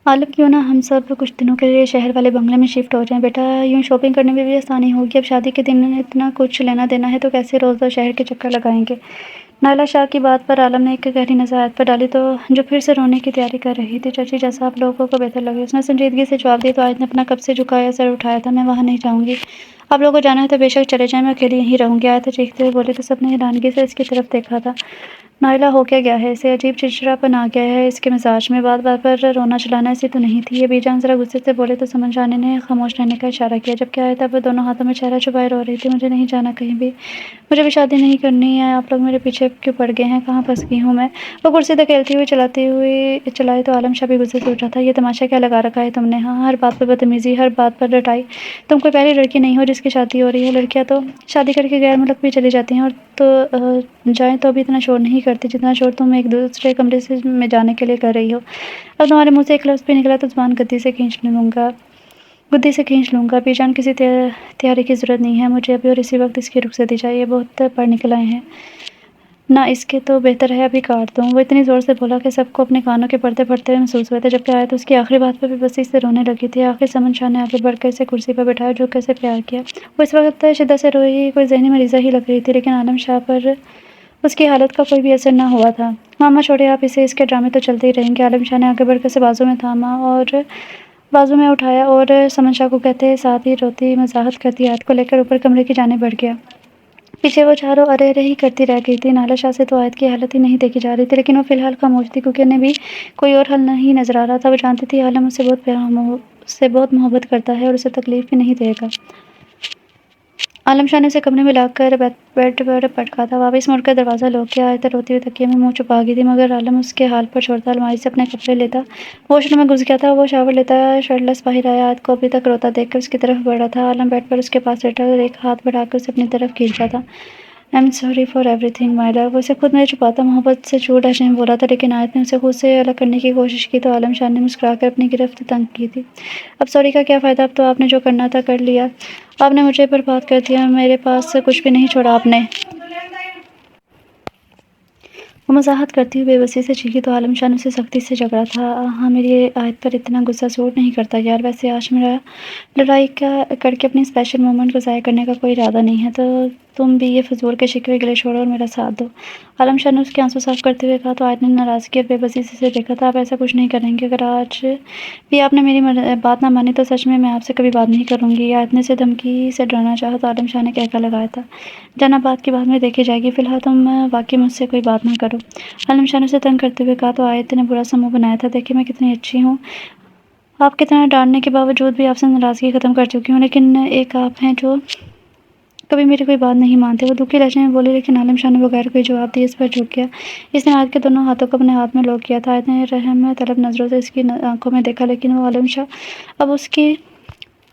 عالم کیوں نہ ہم سب کچھ دنوں کے لیے شہر والے بنگلے میں شفٹ ہو جائیں بیٹا، یوں شاپنگ کرنے میں بھی آسانی ہوگی، اب شادی کے دن اتنا کچھ لینا دینا ہے تو کیسے روز شہر کے چکر لگائیں گے۔ نائلہ شاہ کی بات پر عالم نے ایک گہری نظر آیت پر ڈالی تو جو پھر سے رونے کی تیاری کر رہی تھی۔ چچی جیسا آپ لوگوں کو بہتر لگے۔ اس نے سنجیدگی سے جواب دیا تو آیت نے اپنا کب سے جھکایا سر اٹھایا تھا۔ میں وہاں نہیں جاؤں گی۔ آپ لوگوں کو جانا ہے تو بے شک چلے جائیں، میں اکیلی یہیں رہوں گی۔ آیت چیختے ہوئے بولی تو سب نے حیرانگی سے اس کی طرف دیکھا تھا۔ نائلہ ہو کیا گیا ہے اسے؟ عجیب چڑچڑاپن آ گیا ہے اس کے مزاج میں۔ بات بات پر رونا چلانا ایسی تو نہیں تھی یہ۔ بی جان ذرا غصے سے بولے تو سمجھ جانے نے خاموش رہنے کا اشارہ کیا، جبکہ آیت اب دونوں ہاتھوں میں چہرہ چھپائے رو رہی تھی۔ مجھے نہیں جانا کہیں بھی، مجھے بھی شادی نہیں کرنی ہے۔ آپ لوگ میرے پیچھے کیوں پڑ گئے ہیں؟ کہاں پھنس گئی ہوں میں؟ وہ کرسی دھکیلتی ہوئی چلائی تو عالم شاہ بھی غصے سے اٹھا تھا۔ یہ تماشا کیا لگا رکھا ہے تم نے؟ ہاں، ہر بات پر بدتمیزی، ہر بات پر ڈٹائی۔ تم کوئی پہلی لڑکی نہیں ہو جس کی شادی ہو رہی ہے۔ لڑکیاں تو شادی کر کے غیر ملک بھی چلی جاتی ہیں، اور تو جائیں تو بھی اتنا شور نہیں کرتی جتنا شور تم ایک دوسرے کمرے میں جانے کے لیے کر رہی ہو۔ اب تمہارے منہ سے ایک لفظ بھی نکلا تو زبان گدی سے کھینچ لوں گا۔ بی جان کسی تیاری کی ضرورت نہیں ہے مجھے ابھی، اور اسی وقت اس کی رخصتی چاہیے۔ بہت پڑھ نکل آئے ہیں نہ اس کے، تو بہتر ہے ابھی کاٹ دوں۔ وہ اتنی زور سے بولا کہ سب کو اپنے کانوں کے پردے پھٹتے ہوئے محسوس ہوئے تھے، جبکہ آیت اس کی آخری بات پر بھی بسی سے رونے لگی تھی۔ آخر سمن شاہ نے آگے بڑھ کر اسے کرسی پر بٹھایا، جو کیسے پیار کیا۔ وہ اس وقت شدت سے روئی کوئی ذہنی مریضہ ہی لگ رہی تھی، لیکن عالم شاہ پر اس کی حالت کا کوئی بھی اثر نہ ہوا تھا۔ ماما چھوڑے آپ اسے، اس کے ڈرامے تو چلتے ہی رہیں گے۔ عالم شاہ نے آگے بڑھ کر اسے بازو میں اٹھایا اور سمن شاہ کو کہتے ساتھ ہی روتی مزاحمت کرتی آیت کو لے کر اوپر کمرے کی جانب بڑھ گیا۔ پیچھے وہ چاروں ارے ارے ہی کرتی رہ گئی تھی۔ نائلہ شاہ سے تو آیت کی حالت ہی نہیں دیکھی جا رہی تھی، لیکن وہ فی الحال خاموش تھی کیونکہ انہیں بھی کوئی اور حل نہیں نظر آ رہا تھا۔ وہ جانتی تھی عالم اس سے بہت محبت کرتا ہے اور اسے تکلیف بھی نہیں دے گا۔ عالم شاہ نے اسے کمرے میں لا کر بیڈ پر پٹکا تھا۔ واپس مڑ کر دروازہ لوک کیا۔ آیت روتی ہوئی تکیے میں منہ چھپا گئی تھی، مگر عالم اس کے حال پر چھوڑتا الماری سے اپنے کپڑے لیتا واش روم میں گھس گیا تھا۔ وہ شاور لیتا شرٹ لیس باہر آیا، آیت کو ابھی تک روتا دیکھ کر اس کی طرف بڑھا تھا۔ عالم بیڈ پر اس کے پاس لیٹا ایک ہاتھ بڑھا کر اسے اپنی طرف کھینچا تھا۔ I'm sorry for everything my love. وہ اسے خود میں چھپاتا محبت سے چور لہجے میں بولا تھا، لیکن آیت نے اسے خود سے الگ کرنے کی کوشش کی تو عالم شاہ نے مسکرا کر اپنی گرفت تنگ کی تھی۔ اب سوری کا کیا فائدہ؟ اب تو آپ نے جو کرنا تھا کر لیا۔ آپ نے مجھے برباد کر دیا، میرے پاس کچھ بھی نہیں چھوڑا آپ نے۔ وہ مزاحمت کرتی ہوئی بے بسی سے چیخی تو عالم شاہ نے اسے سختی سے جھگڑا تھا۔ ہاں، میری آیت پر اتنا غصہ سوٹ نہیں کرتا یار۔ ویسے آج میرا لڑائی کر کے اپنی اسپیشل مومنٹ کو ضائع کرنے کا کوئی ارادہ نہیں ہے، تو تم بھی یہ فضول کے شکوے گلے چھوڑو اور میرا ساتھ دو۔ عالم شاہ نے اس کے آنسو صاف کرتے ہوئے کہا تو آیت نے ناراضگی اور بے بسی سے اسے دیکھا تھا۔ آپ ایسا کچھ نہیں کریں گے؟ اگر آج بھی آپ نے میری بات نہ مانی تو سچ میں آپ سے کبھی بات نہیں کروں گی۔ آیت نے اسے دھمکی سے ڈرانا چاہا تو عالم شاہ نے کہکا لگایا تھا، جانا بات کی بعد میں دیکھی جائے گی، فی الحال تم واقعی مجھ سے کوئی بات نہ کرو۔ عالم شاہ نے اسے تنگ کرتے ہوئے کہا تو آیت نے برا سا منہ بنایا تھا، دیکھیے میں کتنی اچھی ہوں، آپ کتنا ڈانٹنے کے باوجود بھی آپ سے ناراضگی ختم کر چکی ہوں، لیکن ایک آپ ہیں جو کبھی میری کوئی بات نہیں مانتے۔ وہ دکھی لہجے میں بولی، لیکن عالم شاہ نے بغیر کوئی جواب دیے اس پر جھک گیا۔ اس نے آیت کے دونوں ہاتھوں کو اپنے ہاتھ میں لوک کیا تھا۔ آیت نے رحم طلب نظروں سے اس کی آنکھوں میں دیکھا، لیکن وہ عالم شاہ اب اس کی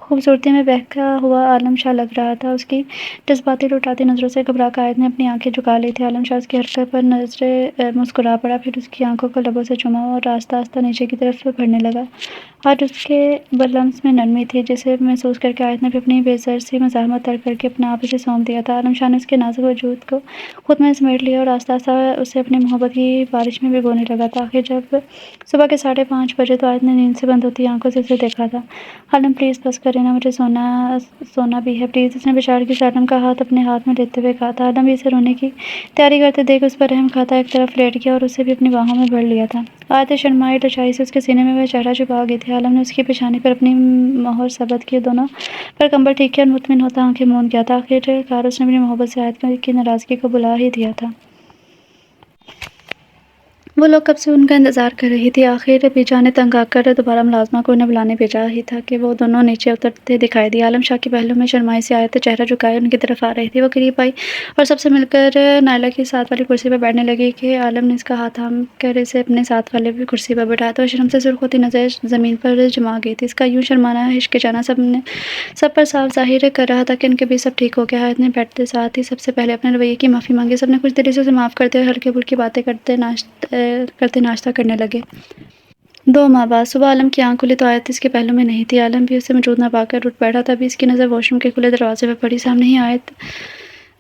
خوبصورتی میں بہکا ہوا عالم شاہ لگ رہا تھا۔ اس کی جذباتی لوٹاتی نظروں سے گھبرا کر آیت نے اپنی آنکھیں جھکا لی تھیں۔ عالم شاہ اس کی حرکت پر نظریں مسکرا پڑا، پھر اس کی آنکھوں کو لبوں سے چوما اور آہستہ آہستہ نیچے کی طرف بڑھنے لگا۔ آج اس کے بلمس میں نرمی تھی، جسے محسوس کر کے آیت نے بھی اپنی بے زر سی مزاحمت ترک کر کے اپنا آپ اسے سونپ دیا تھا۔ عالم شاہ نے اس کے نازک وجود کو خود میں سمیٹ لیا اور آہستہ آہستہ اسے اپنی محبت کی بارش میں بھگونے لگا تھا۔ آخر جب صبح کے 5:30 بجے تو آیت نے نیند سے بند ہوتی آنکھوں سے اسے دیکھا تھا۔ عالم پلیز بس کریں نا، مجھے سونا بھی ہے پلیز، اس نے بےچارگی سے عالم کا ہاتھ اپنے ہاتھ میں لیتے ہوئے کہا تھا۔ عالم بھی اسے رونے کی تیاری کرتے دیکھ اس پر رحم کھاتا ایک طرف لیٹ گیا اور اسے بھی اپنی باہوں میں بھر لیا تھا۔ آیت شرمائی لچائی سے اس کے سینے میں وہ چہرہ چھپا گئی تھی۔ عالم نے اس کی پیشانی پر اپنی مہر ثابت کی، دونوں پر کمبل ٹھیک کیا اور مطمئن ہوتا آنکھیں موند گیا تھا۔ آخر کار اس نے اپنی محبت سے آیت کی ناراضگی کو بھلا ہی دیا تھا۔ وہ لوگ کب سے ان کا انتظار کر رہی تھی۔ آخر بی جان نے تنگ آ کر دوبارہ ملازمہ کو انہیں بلانے بھیجا ہی تھا کہ وہ دونوں نیچے اترتے دکھائی دیے۔ عالم شاہ کے پہلو میں شرمائی سے آیت چہرہ جھکائے ان کی طرف آ رہی تھی۔ وہ قریب آئی اور سب سے مل کر نائلہ کی ساتھ والی کرسی پر بیٹھنے لگی کہ عالم نے اس کا ہاتھ تھام کر اسے اپنے ساتھ والی کرسی پر بٹھایا تو شرم سے سرخ ہوتی نظریں زمین پر جما گئی تھی۔ اس کا یوں شرمانا، ہچکچانا سب پر صاف ظاہر کر رہا تھا کہ ان کے بیچ سب ٹھیک ہو گیا ہے۔ آیت نے بیٹھتے ساتھ ہی سب سے پہلے اپنے رویے کی معافی مانگی۔ سب نے خوش دلی سے اسے معاف کرتے ہوئے ہلکی پھلکی باتیں کرتے ناشتہ کرنے لگے۔ 2 ماہ بعد صبح عالم کی آنکھ کھلی تو آیت اس کے پہلو میں نہیں تھی۔ عالم بھی اسے موجود نہ پا کر اٹھ بیٹھا، تبھی اس کی نظر واش روم کے کھلے دروازے پر پڑی۔ سامنے ہی آیت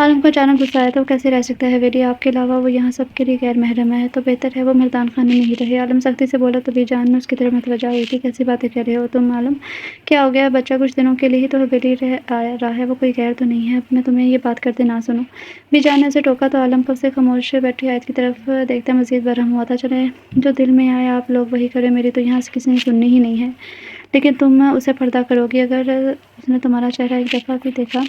عالم کو اچانک غصہ آیا تو وہ کیسے رہ سکتا ہے ویلی؟ آپ کے علاوہ وہ یہاں سب کے لیے غیر محرم ہے، تو بہتر ہے وہ ملتان خانے میں ہی رہے۔ عالم سختی سے بولا تو بی جان اس کی طرف متوجہ ہوئی تھی۔ کیسی باتیں کر رہے ہو تم عالم؟ کیا ہو گیا؟ بچہ کچھ دنوں کے لیے ہی تو ویلی رہا ہے، وہ کوئی غیر تو نہیں ہے؟ اب میں تمہیں یہ بات کرتے نہ سنوں۔ بی جان نے اسے ٹوکا تو عالم کب سے خاموش بیٹھی آیت کی طرف دیکھتا مزید برہم ہوا تھا۔ چلے جو دل میں آئے آپ لوگ وہی کریں، میری تو یہاں سے کسی نے سننی ہی نہیں ہے۔ لیکن تم اسے پردہ کرو گی؟ اگر اس نے تمہارا چہرہ ایک دفعہ بھی دیکھا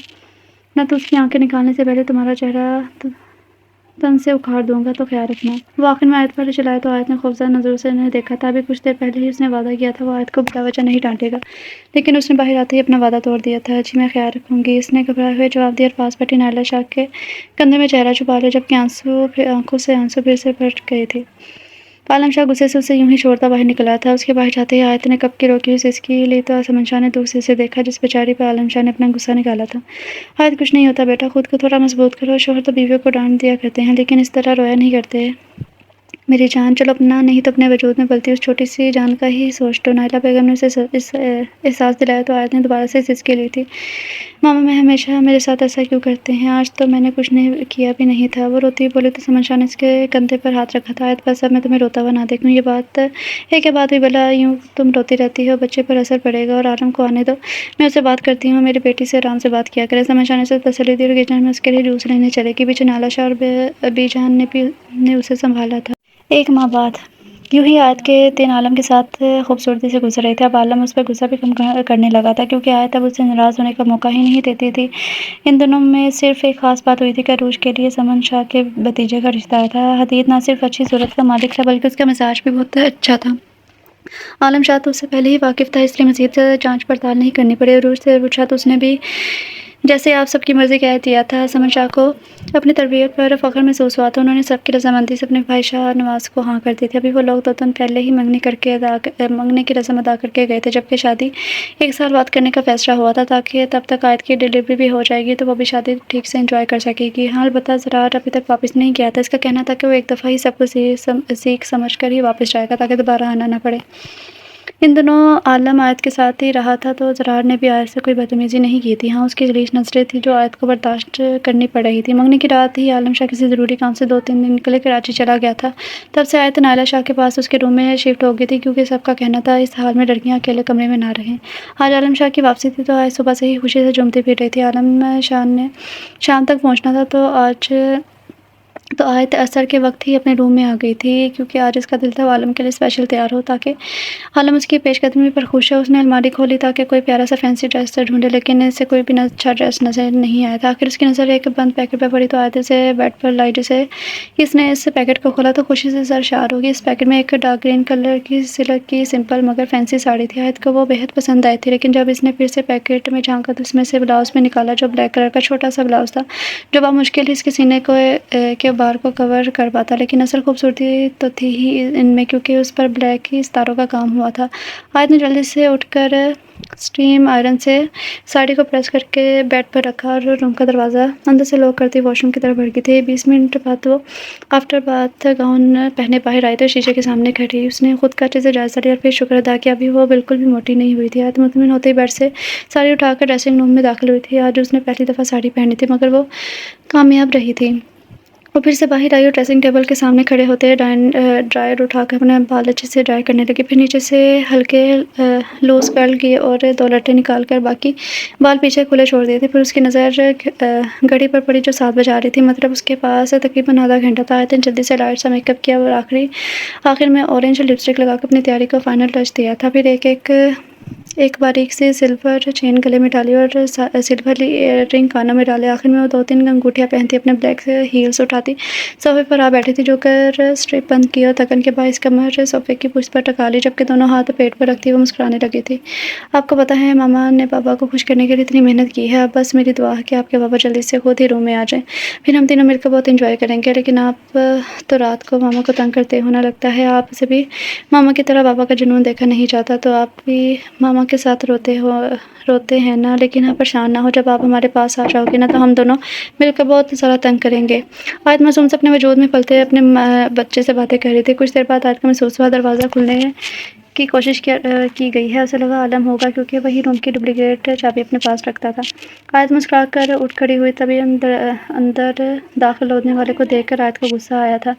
نہ تو اس کی آنکھیں نکالنے سے پہلے تمہارا چہرہ تن سے اکھاڑ دوں گا، تو خیال رکھنا۔ وہ آخر میں آیت پر چلایا تو آیت نے خوفزدہ نظروں سے انہیں دیکھا تھا۔ ابھی کچھ دیر پہلے ہی اس نے وعدہ کیا تھا وہ آیت کو بلا وجہ نہیں ڈانٹے گا، لیکن اس نے باہر آتے ہی اپنا وعدہ توڑ دیا تھا۔ جی میں خیال رکھوں گی، اس نے گھبرائے ہوئے جواب دیا اور پاس بیٹھی نائلہ شاہ کے کندھے میں چہرہ چھپا لیا، جبکہ آنکھوں سے آنسو پھر سے بہہ گئے تھے۔ عالم شاہ غصے سے اسے یوں ہی چھوڑتا باہر نکل آیا تھا۔ اس کے باہر جاتے ہی آیت نے کب کی روکی ہوئی سسکی لی تو سمن شاہ نے دور سے اسے دیکھا جس بیچاری پہ عالم شاہ نے اپنا غصہ نکالا تھا۔ آیت کچھ نہیں ہوتا بیٹا، خود کو تھوڑا مضبوط کرو۔ شوہر تو بیویوں کو ڈانٹ دیا کرتے ہیں لیکن اس طرح رویا نہیں کرتے میری جان۔ چلو اپنا نہیں تو اپنے وجود میں پلتی اس چھوٹی سی جان کا ہی سوچ تو۔ نائلہ بیگم نے اسے احساس دلایا تو آیت نے دوبارہ سے سسکی لی تھی۔ ماما میں ہمیشہ میرے ساتھ ایسا کیوں کرتے ہیں؟ آج تو میں نے کچھ کیا بھی نہیں تھا، وہ روتی ہوئی بولی تو سمن شاہ نے اس کے کندھے پر ہاتھ رکھا تھا۔ آیت بس اب میں تمہیں روتا ہوا نہ دیکھوں، یہ بات ہے کیا بات ہوئی بھلا؟ یوں تم روتی رہتی ہو، بچے پر اثر پڑے گا۔ اور عالم کو آنے دو، میں اس سے بات کرتی ہوں، میری بیٹی سے آرام سے بات کیا کرے۔ سمن شاہ نے اسے تسلی دی اور کچن میں اس کے لیے جوس لینے چلے گی۔ پیچھے نائلہ شاہ اور بی جان نے اسے سنبھالا تھا۔ ایک ماہ بعد یوں ہی آیت کے دن عالم کے ساتھ خوبصورتی سے گزر رہے تھے۔ اب عالم اس پر غصہ بھی کم کرنے لگا تھا کیونکہ آیت اب اسے ناراض ہونے کا موقع ہی نہیں دیتی تھی۔ ان دنوں میں صرف ایک خاص بات ہوئی تھی کہ عروج کے لیے سمن شاہ کے بھتیجے کا رشتہ آیا تھا۔ حدید نہ صرف اچھی صورت کا مالک تھا بلکہ اس کا مزاج بھی بہت اچھا تھا۔ عالم شاہ تو اس سے پہلے ہی واقف تھا، اس لیے مزید جانچ پڑتال نہیں کرنی پڑی۔ عروج سے پوچھا تو اس نے بھی جیسے آپ سب کی مرضی کہہ دیا تھا۔ سمن شاہ کو اپنی تربیت پر فخر محسوس ہوا تو انہوں نے سب کی رضامندی سے اپنے بھائی شاہ نواز کو ہاں کر دی تھی۔ ابھی وہ لوگ 2 دن پہلے ہی منگنی کی رسم ادا کر کے گئے تھے، جبکہ شادی 1 سال بعد کرنے کا فیصلہ ہوا تھا تاکہ تب تک آیت کی ڈلیوری بھی ہو جائے گی تو وہ بھی شادی ٹھیک سے انجوائے کر سکے گی۔ ہاں البتہ زرار ابھی تک واپس نہیں گیا تھا، اس کا کہنا تھا کہ وہ ایک دفعہ ہی سب کو سیکھ سمجھ کر ہی واپس جائے گا تاکہ دوبارہ آنا نہ پڑے۔ ان دنوں عالم آیت کے ساتھ ہی رہا تھا تو زرار نے بھی آیت سے کوئی بدتمیزی نہیں کی تھی۔ ہاں اس کی جلیش نظریں تھیں جو آیت کو برداشت کرنی پڑ رہی تھی۔ منگنی کی رات ہی عالم شاہ کسی ضروری کام سے 2-3 دن کے لیے کراچی چلا گیا تھا۔ تب سے آیت نائلہ شاہ کے پاس اس کے روم میں شفٹ ہو گئی تھی کیونکہ سب کا کہنا تھا اس حال میں لڑکیاں اکیلے کمرے میں نہ رہیں۔ آج عالم شاہ کی واپسی تھی تو آیت صبح سے ہی خوشی سے جھومتی پھر رہی تھی۔ عالم شاہ نے شام تک پہنچنا تھا تو آیت عصر کے وقت ہی اپنے روم میں آ گئی تھی کیونکہ آج اس کا دل تھا وہ عالم کے لیے اسپیشل تیار ہو تاکہ عالم اس کی پیش قدمی پر خوش ہو۔ اس نے الماری کھولی تاکہ کوئی پیارا سا فینسی ڈریس ڈھونڈے لیکن اسے کوئی بھی اچھا ڈریس نظر نہیں آیا تھا۔ آخر اس کی نظر ایک بند پیکٹ پہ پڑی تو آیت اسے بیڈ پر لائی۔ جسے اس نے اس پیکٹ کو کھولا تو خوشی سے سرشار ہو گئی۔ اس پیکٹ میں ایک ڈارک گرین کلر کی سلک کی سمپل مگر فینسی ساڑی تھی۔ آیت کو وہ بہت پسند آئی تھی لیکن جب اس نے پھر سے پیکٹ میں جھانکا تو اس میں سے بلاؤز میں نکالا جو بلیک کلر کا چھوٹا سا بلاؤز تھا جو بامشکل ہی اس کے سینے کے بار کو کور کر پاتا، لیکن اصل خوبصورتی تو تھی ہی ان میں کیونکہ اس پر بلیک ہی ستاروں کا کام ہوا تھا۔ آیت نے جلدی سے اٹھ کر اسٹیم آئرن سے ساڑی کو پریس کر کے بیڈ پر رکھا اور روم کا دروازہ اندر سے لاک کرتی واش روم کی طرف بڑھ گئی تھی۔ 20 منٹ بعد وہ آفٹر باتھ گاؤن پہنے باہر آئی تو شیشے کے سامنے کھڑی اس نے خود کا اچھے سے جائزہ لیا اور پھر شکر ادا کیا ابھی وہ بالکل بھی موٹی نہیں ہوئی تھی۔ آیت مطمئن ہوتے ہی بیڈ سے ساڑی اٹھا کر ڈریسنگ روم میں داخل ہوئی تھی۔ آج اس نے پہلی دفعہ ساڑی پہنی تھی مگر وہ کامیاب رہی تھی۔ وہ پھر سے باہر آئی اور ڈریسنگ ٹیبل کے سامنے کھڑے ہوتے ڈرائر اٹھا کر اپنے بال اچھے سے ڈرائی کرنے لگی، پھر نیچے سے ہلکے لوز کرل کیے اور 2 لٹیں نکال کر باقی بال پیچھے کھلے چھوڑ دیے تھے۔ پھر اس کی نظر گھڑی پر پڑی جو 7 بجا رہی تھی، مطلب اس کے پاس تقریباً آدھا گھنٹہ تھا۔ آیت نے جلدی سے لائٹ سا میک اپ کیا اور آخر میں اورنج لپسٹک لگا کر اپنی تیاری کو فائنل ٹچ دیا تھا۔ پھر ایک باریک سی سلور چین گلے میں ڈالی اور سلور ایئر رنگ کانوں میں ڈالے۔ آخر میں وہ 2-3 انگوٹھیاں پہنتی اپنے بلیک ہیلز اٹھاتی صوفے پر آ بیٹھی تھی جو کر اسٹرپ بند کی اور تھکن کے باعث کمر صوفے کی پشت پر ٹکا لی، جبکہ دونوں ہاتھ پیٹ پر رکھتی وہ مسکرانے لگی تھی۔ آپ کو پتہ ہے ماما نے بابا کو خوش کرنے کے لیے اتنی محنت کی ہے، اب بس میری دعا ہے کہ آپ کے بابا جلدی سے خود ہی روم میں آ جائیں، پھر ہم تینوں مل کر بہت انجوائے کریں گے۔ لیکن آپ تو رات کو ماما کو تنگ کرتے ہونا لگتا ہے، آپ سے بھی ماما کی طرح بابا کا جنون دیکھا نہیں جاتا، تو آپ بھی ماما کے ساتھ روتے ہیں نا، لیکن آپ پریشان نہ ہو، جب آپ ہمارے پاس آ جاؤ گے نا تو ہم دونوں مل کر بہت زیادہ تنگ کریں گے۔ آیت معصوم سے اپنے وجود میں پلتے اپنے بچے سے باتیں کر رہی تھی۔ کچھ دیر بعد آیت کو محسوس ہوا دروازہ کھلنے کی کوشش کی گئی ہے۔ اسے لگا عالم ہوگا کیونکہ وہی روم کی ڈپلیکیٹ چابی اپنے پاس رکھتا تھا۔ آیت مسکرا کر اٹھ کھڑی ہوئی، تبھی اندر داخل ہونے والے کو دیکھ کر آیت کو غصہ آیا تھا۔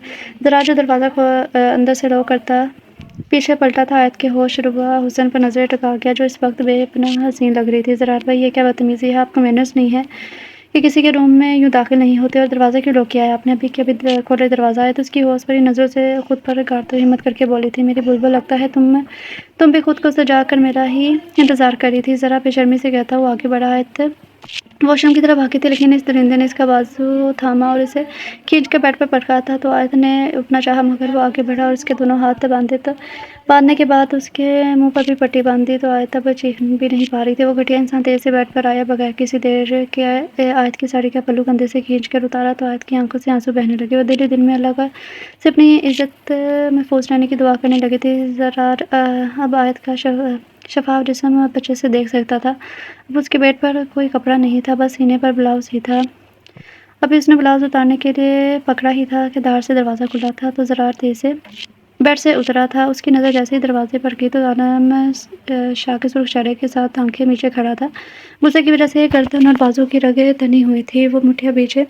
ذرا جو دروازہ اندر سے لاک کرتا پیچھے پلٹا تھا، آیت کے ہوش ربا حسن پر نظریں ٹکا گیا جو اس وقت بے پناہ حسین لگ رہی تھی۔ ذرا بھائی، یہ کیا بدتمیزی ہے؟ آپ کو مینرز نہیں ہے کہ کسی کے روم میں یوں داخل نہیں ہوتے؟ اور دروازہ کیوں لاک کیا ہے آپ نے؟ ابھی کے ابھی کھولے دروازہ۔ آیت اس کی ہوش بھری نظروں سے خود پر گارتے ہوئے ہمت کر کے بولی تھی، میری بلبل، لگتا ہے تم بھی خود کو سجا کر میرا ہی انتظار کر رہی تھی۔ ذرا بے شرمی سے کہتا ہوا آگے بڑھا۔ آیت واش روم کی طرف بھاگی تھی، لیکن اس درندے نے اس کا بازو تھاما اور اسے کھینچ کر بیڈ پر پٹکا تھا تو آیت نے اٹھنا چاہا، مگر وہ آگے بڑھا اور اس کے دونوں ہاتھ باندھنے کے بعد اس کے منہ پر بھی پٹی باندھ دی تو آیت اب چیخ بھی نہیں پا رہی تھی۔ وہ گھٹیا انسان تیزی سے بیڈ پر آیا، بغیر کسی دیر کے آیت کی ساڑی کا پلو کندھے سے کھینچ کر اتارا تو آیت کی آنکھوں سے آنسو بہنے لگے۔ وہ دل ہی دل میں اللہ سے اپنی عزت محفوظ رہنے کی دعا کرنے لگی تھی۔ ضرار اب آیت کا شفاف جسم اچھے سے دیکھ سکتا تھا۔ اب اس کے پیٹ پر کوئی کپڑا نہیں تھا، بس سینے پر بلاؤز ہی تھا۔ ابھی اس نے بلاؤز اتارنے کے لیے پکڑا ہی تھا کہ دھار سے دروازہ کھلا تھا تو ضرار تیز سے بیڈ سے اترا تھا۔ اس کی نظر جیسے ہی دروازے پر گئی تو عالم شاہ کے سرخ چہرے کے ساتھ آنکھیں میچے کھڑا تھا۔ غصے کی وجہ سے گردن اور بازو کی رگیں تنی ہوئی تھی۔ وہ مٹھیاں پیچھے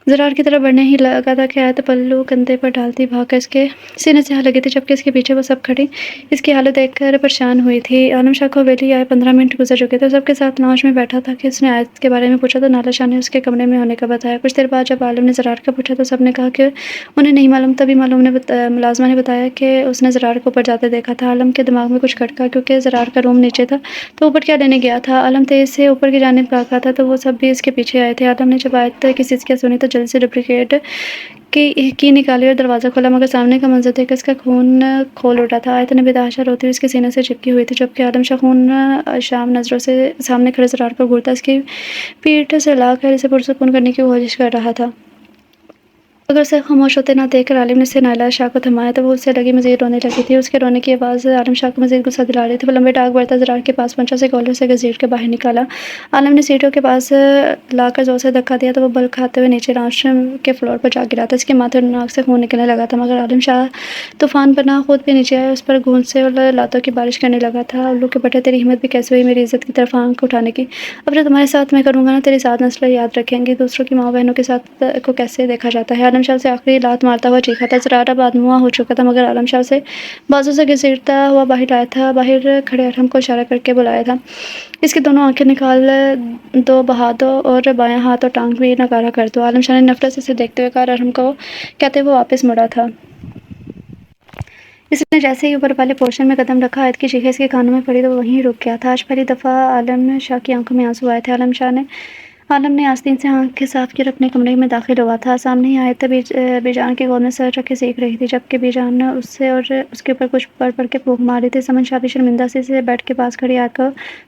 ضرار کی طرف بڑھنے ہی لگا تھا کہ آیت پلو کندھے پر ڈالتی بھاگ کر اس کے سینے سے آ لگی تھی، جبکہ اس کے پیچھے وہ سب کھڑی اس کی حالت دیکھ کر پریشان ہوئی تھی۔ عالم شاہ کو حویلی آئے 15 منٹ گزر چکے تھے۔ سب کے ساتھ لاؤنج میں بیٹھا تھا کہ اس نے آیت کے بارے میں پوچھا تو نائلہ شاہ نے اس کے کمرے میں ہونے کا بتایا۔ کچھ دیر بعد جب عالم نے ضرار کا پوچھا تو سب نے کہا کہ انہیں نہیں معلوم۔ تبھی ملازمہ نے بتایا کہ اس نے ضرار کو اوپر جاتے دیکھا تھا۔ عالم کے دماغ میں کچھ کھٹکا، کیونکہ ضرار کا روم نیچے تھا تو اوپر کیا لینے گیا تھا؟ عالم تیز سے اوپر کی جانب بھاگا تھا تو وہ سب بھی اس کے پیچھے آئے تھے۔ عالم نے جب آیت کی سسکیاں سنی تو جلدی سے ڈپلیکیٹ کی نکالی اور دروازہ کھولا، مگر سامنے کا منظر دیکھ کر اس کا خون کھول اٹھا تھا۔ آیت نے بے تحاشا روتی ہوئی اس کے سینے سے چپکی ہوئی تھی، جبکہ عالم شاہ خون شام نظروں سے سامنے کھڑے ضرار کو گھورتا اس کی پیٹھ سے لا کر اسے پرسکون کرنے کی کوشش کر رہا تھا۔ اگر اسے خاموش ہوتے نہ دیکھ کر عالم نے اسے نائلہ شاہ کو تھمایا تو وہ اس سے لگی مزید رونے لگی تھی۔ اس کے رونے کی آواز عالم شاہ کو مزید غصہ دلا رہی تھی۔ وہ لمبے ٹاک بڑھتا ضرار کے پاس پہنچا، اسے کالر سے گھسیٹ کے باہر نکالا۔ عالم نے سیٹوں کے پاس لا کر زور سے دھکا دیا تو وہ بل کھاتے ہوئے نیچے لاؤنج کے فلور پر جا گرا تھا۔ اس کے ماتھے اور ناک سے خون نکلنے لگا تھا، مگر عالم شاہ طوفان بنا خود بھی نیچے آیا، اس پر گھونسے اور لاتوں کی بارش کرنے لگا تھا۔ الو کے بٹے، تیری ہمت بھی کیسے ہوئی میری عزت کی طرف آنکھ اٹھانے کی؟ اب جو تمہارے ساتھ میں کروں گا نا، تیری 7 نسلیں یاد رکھیں گی۔ دوسروں کی ماں بہنوں کے ساتھ کو کیسے دیکھا جاتا ہے؟ عالم شاہ سے آخری لات مارتا ہوا چیخا تھا۔ ضرار اب آدمخواہ ہو چکا تھا، مگر عالم شاہ سے بازو سے گھسیٹتا ہوا باہر آیا تھا۔ باہر کھڑے ارحم کو اشارہ کر کے بلایا تھا، اس کی دونوں آنکھیں نکال دو، بہا دو اور بایاں ہاتھ اور ٹانگ بھی نکارا کر دو۔ عالم شاہ نے نفرت سے اسے دیکھتے ہوئے کہا، ارحم کو کہتے وہ واپس مڑا تھا۔ اس نے جیسے ہی اوپر والے پورشن میں قدم رکھا، آیت کی چیخیں اس کے کانوں میں پڑی تو وہ وہیں رک گیا تھا۔ آج پہلی دفعہ عالم شاہ کی آنکھوں میں آنسو آئے تھے۔ عالم نے آستین سے آنکھیں صاف کی اور اپنے کمرے میں داخل ہوا تھا۔ سامنے ہی آیت بی جان کی گود میں سر رکھ کے سیکھ رہی تھی، جبکہ بی جان اس سے اور اس کے اوپر کچھ پڑھ پڑھ کے پھونک مار رہی تھی۔ سمن شاہ بھی شرمندہ سے بیڈ کے پاس کھڑی آیت کو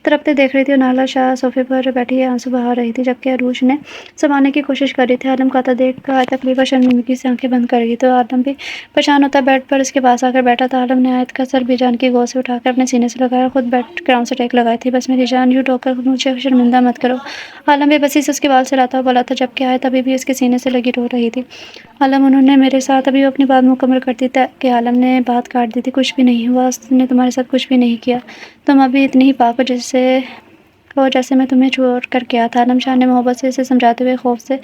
تڑپتے دیکھ رہی تھی اور نائلہ شاہ صوفے پر بیٹھی آنسو بہا رہی تھی، جبکہ عروج نے سنبھالنے کی کوشش کر رہی تھی۔ عالم کو آتا دیکھ آیت تکلیف اور شرمندگی سے آنکھیں بند کر گئی تو عالم بھی پریشان ہوتا بیڈ پر اس کے پاس آ کر بیٹھا تھا۔ عالم نے آیت کا سر بی جان کی گود سے اٹھا کر اپنے سینے سے لگایا اور خود بیڈ گراؤنڈ سے ٹیک لگائی تھی۔ بس میری جان، یوں رو کر مجھے شرمندہ مت کرو، عالم بے بسی سے اس کے بال سلاتا ہوا بولا تھا، جبکہ آیت ابھی بھی اس کے سینے سے لگی رو رہی تھی۔ عالم، انہوں نے میرے ساتھ ابھی وہ اپنی بات مکمل کرتی کہ عالم نے بات کاٹ دی تھی، کچھ بھی نہیں ہوا، اس نے تمہارے ساتھ کچھ بھی نہیں کیا، تم ابھی اتنی ہی پاک ہو جیسے میں تمہیں چھوڑ کر کیا تھا۔ عالم شاہ نے محبت سے اسے سمجھاتے ہوئے خوف سے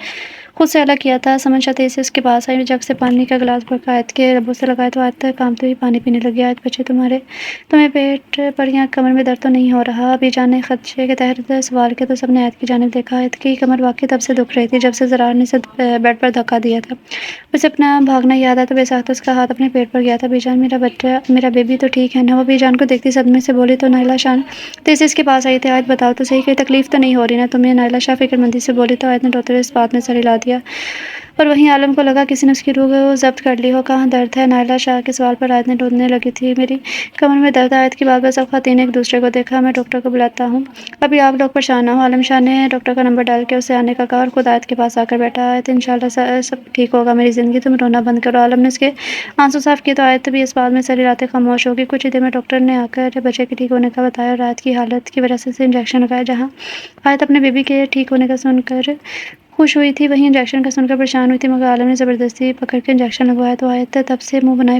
خود سے الگ کیا تھا۔ سمن شاہ تیزی سے اس کے پاس آئی، جگ سے پانی کا گلاس بھر کر آیت کے لبوں سے لگایا تو آیت کانپتے ہوئے پانی پینے لگی۔ آیت بچے، تمہیں پیٹ پر یا کمر میں درد تو نہیں ہو رہا؟ بی جان نے خدشے کے تحت سوال کیا تو سب نے آیت کی جانب دیکھا۔ آیت کی کمر واقعی تب سے دکھ رہی تھی جب سے ضرار نے اسے بیڈ پر دھکا دیا تھا۔ اسے اپنا بھاگنا یاد آیا تو بے ساختہ اس کا ہاتھ اپنے پیٹ پر گیا تھا۔ بی جان، میرا بیبی تو ٹھیک ہے نا؟ وہ بی جان کو دیکھتی صدمے سے بولی تو نائلہ شاہ تیزی سے اس کے پاس آئی تھی۔ آیت بتاؤ تو صحیح، کوئی تکلیف تو نہیں ہو رہی نا تمہیں؟ نائلہ شاہ فکر مندی سے بولی تو آیت نے روتے ہوئے اس بات میں سر ہلا دیا اور وہیں عالم کو لگا کسی نے اس کی روح ضبط کر لی ہو۔ کہاں درد ہے؟ نائلہ شاہ کے سوال پر آیت نے رونے لگی تھی۔ میری کمر میں درد ہے۔ آیت کی بات پر سب خواتین نے ایک دوسرے کو دیکھا۔ میں ڈاکٹر کو بلاتا ہوں، ابھی آپ لوگ پریشان نہ ہو۔ عالم شاہ نے ڈاکٹر کا نمبر ڈال کے اسے آنے کا کہا اور خود آیت کے پاس آ کر بیٹھا۔ آیت، انشاءاللہ سب ٹھیک ہوگا میری زندگی، تم رونا بند کرو۔ عالم نے اس کے آنسو صاف کیے تو آیت بھی اس بات میں سر ہلاتے خاموش ہوگی۔ کچھ ہی دیر میں ڈاکٹر نے آ کر بچے کے ٹھیک ہونے کا بتایا اور آیت کی حالت کی وجہ سے اسے انجیکشن لگایا۔ جہاں آیت اپنے بیبی کے ٹھیک ہونے کا سن کر خوش ہوئی تھی، وہیں انجیکشن کا سن کر پریشان ہوئی تھی، مگر عالم نے زبردستی پکڑ کے انجیکشن لگوایا تو آیت تب سے منہ بنائے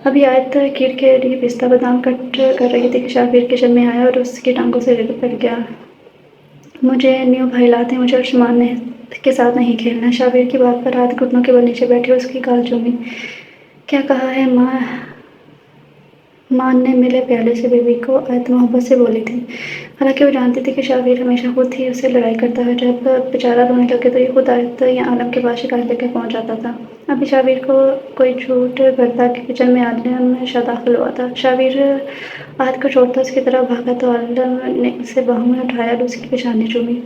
ابھی آیت کیٹ کے لیے پستہ بادام کٹ کر رہی تھی کہ شابیر کچن میں آیا اور اس کی ٹانگوں سے لپٹ گیا۔ مجھے نیو بھائی لاتے ہیں، مجھے عثمان کے ساتھ نہیں کھیلنا۔ شابیر کی بات پر آیت گھٹنوں کے بل نیچے بیٹھی اور اس کی گال چومی۔ کیا کہا ہے ماں نے ملے پیالے سے بیوی کو آیت محبت سے بولی تھی۔ حالانکہ وہ جانتی تھی کہ شابیر ہمیشہ خود ہی اسے لڑائی کرتا ہے، جب بیچارہ رونے لگے تو یہ خود آیت یا عالم کے پاس شکایت لے کے پہنچ جاتا تھا۔ ابھی شابیر کو کوئی جھوٹ بھرتا کہ کچن میں عالم شاہ داخل ہوا تھا۔ شابیر آیت کو چھوڑتا اس کی طرف بھاگا تو عالم نے اسے باہوں میں اٹھایا اور اس کی پیشانی چومی۔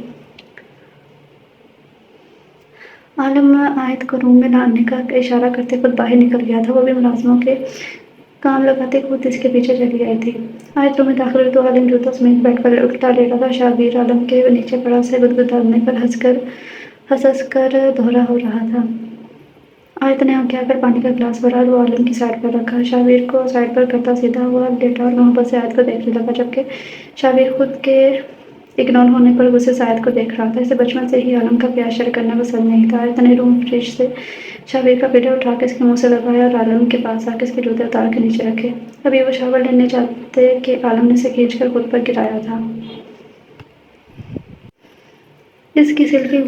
عالم آیت کو روم میں لانے کا اشارہ کرتے خود باہر نکل گیا تھا، وہ بھی ملازموں کے کام لگاتے خود اس کے پیچھے چلی آئی تھی۔ آیت روم میں داخل ہوئی تو عالم جوتوں سمیت بیڈ پر الٹا لیٹا تھا۔ شابیر عالم کے نیچے پڑا اسے گدگدانے پر ہنس کر دھورا ہو رہا تھا۔ آیت نے آگے آ کر پانی کا گلاس بھرا اور وہ عالم کی سائیڈ پر رکھا۔ شابیر کو سائیڈ پر کرتا سیدھا ہوا لیٹا اور محبت سے آیت کو دیکھنے لگا، جبکہ شابیر خود کے اگنور ہونے پر غصے سے آیت کو دیکھ رہا تھا۔ اسے بچپن سے ہی عالم کا پیار شیئر کرنا پسند نہیں تھا۔ آیت نے روم فریج سے شابیر کا پیٹا اٹھا کے اس کے منہ سے لگایا اور عالم کے پاس آ کے اس کے جوتے اتار کے نیچے رکھے۔ ابھی وہ شاور لینے جاتے کہ عالم نے اسے کھینچ کر خود پر گرایا تھا۔ اس کی سلکی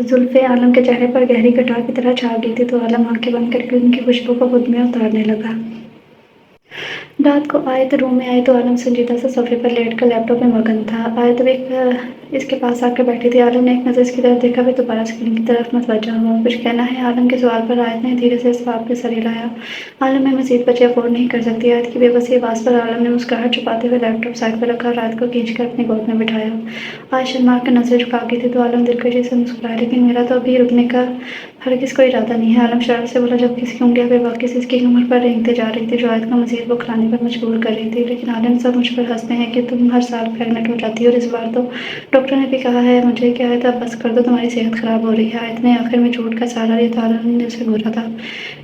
زلفیں عالم کے چہرے پر گہری کٹار کی طرح چھا گئی تھیں تو عالم آنکھیں بند کر کے ان کی خوشبو کو خود میں اتارنے لگا۔ رات کو آیت روم میں آئی تو عالم سنجیدہ سے صوفے پر لیٹ کر لیپ ٹاپ میں مگن تھا۔ آیت بھی اس کے پاس آ کر بیٹھی تھی۔ عالم نے ایک نظر اس کی طرف دیکھا، پھر دوبارہ اسکرین کی طرف متوجہ ہوا۔ کچھ کہنا ہے؟ عالم کے سوال پر آیت نے دھیرے سے اس بات پہ سر ہلایا۔ عالم میں مزید بچے افورڈ نہیں کر سکتی۔ آیت کی بے بسی آواز پر عالم نے مسکراہٹ چھپاتے ہوئے لیپ ٹاپ سائیڈ پر رکھا اور آیت کو کھینچ کر اپنی گود میں بٹھایا۔ آیت شرما کر نظریں جھکا گئی تھی تو عالم دلکشی سے مسکرایا، لیکن میرا تو ابھی رکنے کا ہرگز کوئی ارادہ نہیں ہے، عالم شرارت سے بولا، جبکہ اس کی انگلیاں بے باکی سے اس کی کمر پر رینگتے جا رہی تھیں، جو آیت کو مزید بوکھلانے پر مجبور کر رہی تھی۔ لیکن عالم سب مجھ پر ہنستے ہیں کہ تم ہر سال پریگننٹ ہو جاتی ہو اور اس بار تو ڈاکٹر نے بھی کہا ہے مجھے کہ آیت اب بس کر دو، تمہاری صحت خراب ہو رہی ہے۔ آیت نے آخر میں جھوٹ کا سہارا لیا تو عالم نے اسے گھورا تھا،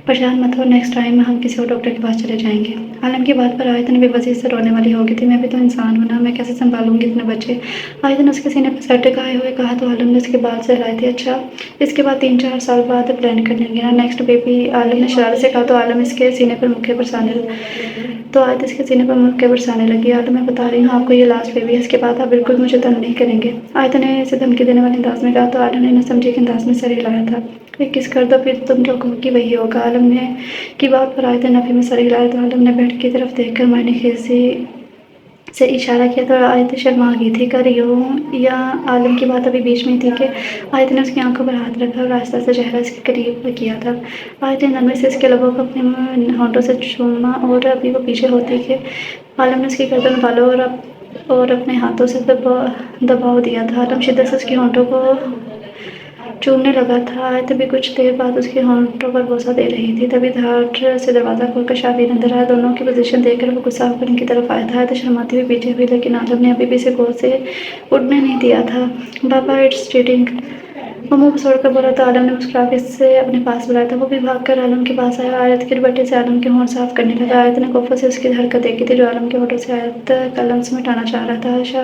پریشان مت ہو، نیکسٹ ٹائم ہم کسی اور ڈاکٹر کے پاس چلے جائیں گے۔ عالم کی بات پر آیت نے بے بسی سے رونے والی ہو گئی تھی۔ میں بھی تو انسان ہوں نا، میں کیسے سنبھالوں گی اتنے بچے؟ آیت نے اس کے سینے پر سر ٹکائے ہوئے کہا تو عالم نے اس کے بال سہلائے تھے۔ اچھا، اس کے بعد 3-4 سال بعد پلان کر لیں گے نا، نیکسٹ بیبی؟ عالم نے شرارت سے کہا تو عالم اس کے سینے پر مکے برسانے لگی۔ عالم میں بتا رہی ہوں آپ کو یہ لاسٹ بیبی ہے، اس کے بعد آپ بالکل مجھے تنگ نہیں کریں گے، آیت نے اسے دھمکی دینے والے انداز میں کہا تو عالم نے نہ سمجھے کے انداز میں سر ہلایا تھا۔ ایک کس کر دو، پھر تم جو کہو گی وہی ہوگا۔ عالم نے کی بات پر آیت نے نفی میں سر ہلایا تو عالم نے بیڈ کی طرف دیکھ کر معنی خیزی سے اشارہ کیا تو آیت شرما گئی تھی۔ کر یوں یا عالم کی بات ابھی بیچ میں تھی کہ آیت نے اس کی آنکھوں پر ہاتھ رکھا اور آہستہ سے چہرہ اس کے قریب کیا تھا۔ آیت نے نرمی سے اس کے لبوں کو اپنے ہونٹوں سے چوما اور ابھی وہ پیچھے ہوتی کہ عالم نے اس کی گردن اٹھالو اور اپنے ہاتھوں سے دباؤ دیا تھا۔ عالم شدت سے اس کے ہونٹوں کو چومنے لگا تھا۔ آیت بھی کچھ دیر بعد اس کے ہونٹوں پر بوسہ دے رہی تھی، تبھی دھڑ سے دروازہ کھول کر شابیر اندر آیا۔ دونوں کی پوزیشن دیکھ کر وہ غصہ ہو کر ان کی طرف آیا تھا۔ آیت شرماتی ہوئی پیچھے ہوئی، لیکن عالم نے ابھی بھی اسے گود سے اٹھنے نہیں دیا تھا۔ بابا اٹس چیٹنگ، وہ منہ پھسوڑ کر بولا تو عالم نے مسکرا کے اسے اپنے پاس بلایا تو وہ بھی بھاگ کر عالم کے پاس آیا۔ آیت کے دوپٹے سے عالم کے ہونٹ صاف کرنے لگا۔ آیت نے کوفت سے اس کی حرکت دیکھی تھی جو عالم کے ہونٹوں سے آیت کا لمس مٹانا چاہ رہا تھا۔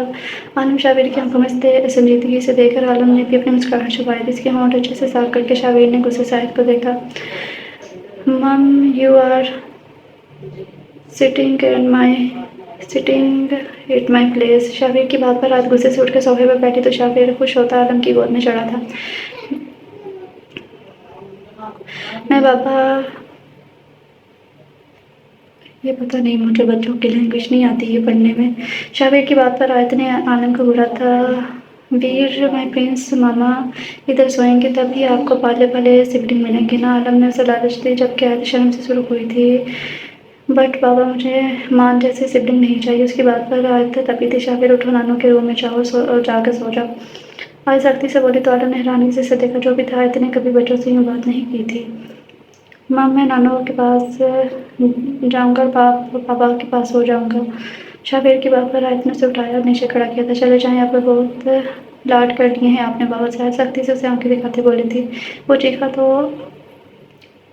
عالم شابیر کی آنکھوں میں سنجیدگی سے دیکھ کر عالم نے بھی اپنی مسکراہٹ چھپائی تھی۔ اس کے ہونٹ اچھے سے صاف کر کے شابیر نے غصے سے آیت کو دیکھا۔ Hmm you are sitting at my place. Shabbir کی بات پر آیت غصے سے اٹھ کے صوفے پر بیٹھی تو شابیر خوش ہوتا عالم کی گود میں چڑھا تھا۔ میں بابا، یہ پتہ نہیں مجھے بچوں کی لینگویج نہیں آتی ہے پڑھنے میں۔ شابیر کی بات پر آیت نے عالم کو گھورا تھا۔ ویر مائی پرنس، ماما ادھر سوئیں گے تب ہی آپ کو پالے پالے سبلنگ ملیں گے نا، عالم نے اسے لالچ دی، جبکہ آیت شرم سے سرخ ہوئی تھی۔ بٹ بابا مجھے مان جیسے سبلنگ نہیں چاہیے۔ اس کی بات پر آیت تپی تھی۔ شابیر اٹھو، نانو کے روم میں جاؤ اور جا کے سو جاؤ، آیت سختی سے بولی تو عالم نے حیرانی سے اسے دیکھا۔ جو بھی تھا، آیت نے کبھی بچوں سے یوں بات نہیں کی تھی۔ مام میں نانو کے پاس جاؤں گا اور بابا کے پاس سو جاؤں گا۔ شابیر کی بات پر آیت نے اسے اٹھایا اور نیچے کھڑا کیا تھا۔ چلے جائیں، آپ نے بہت لاڈ کر لیے ہیں آپ نے بابا سے، آیت سختی سے اسے آنکھیں دکھاتے بولی تھی۔ وہ چیخا تو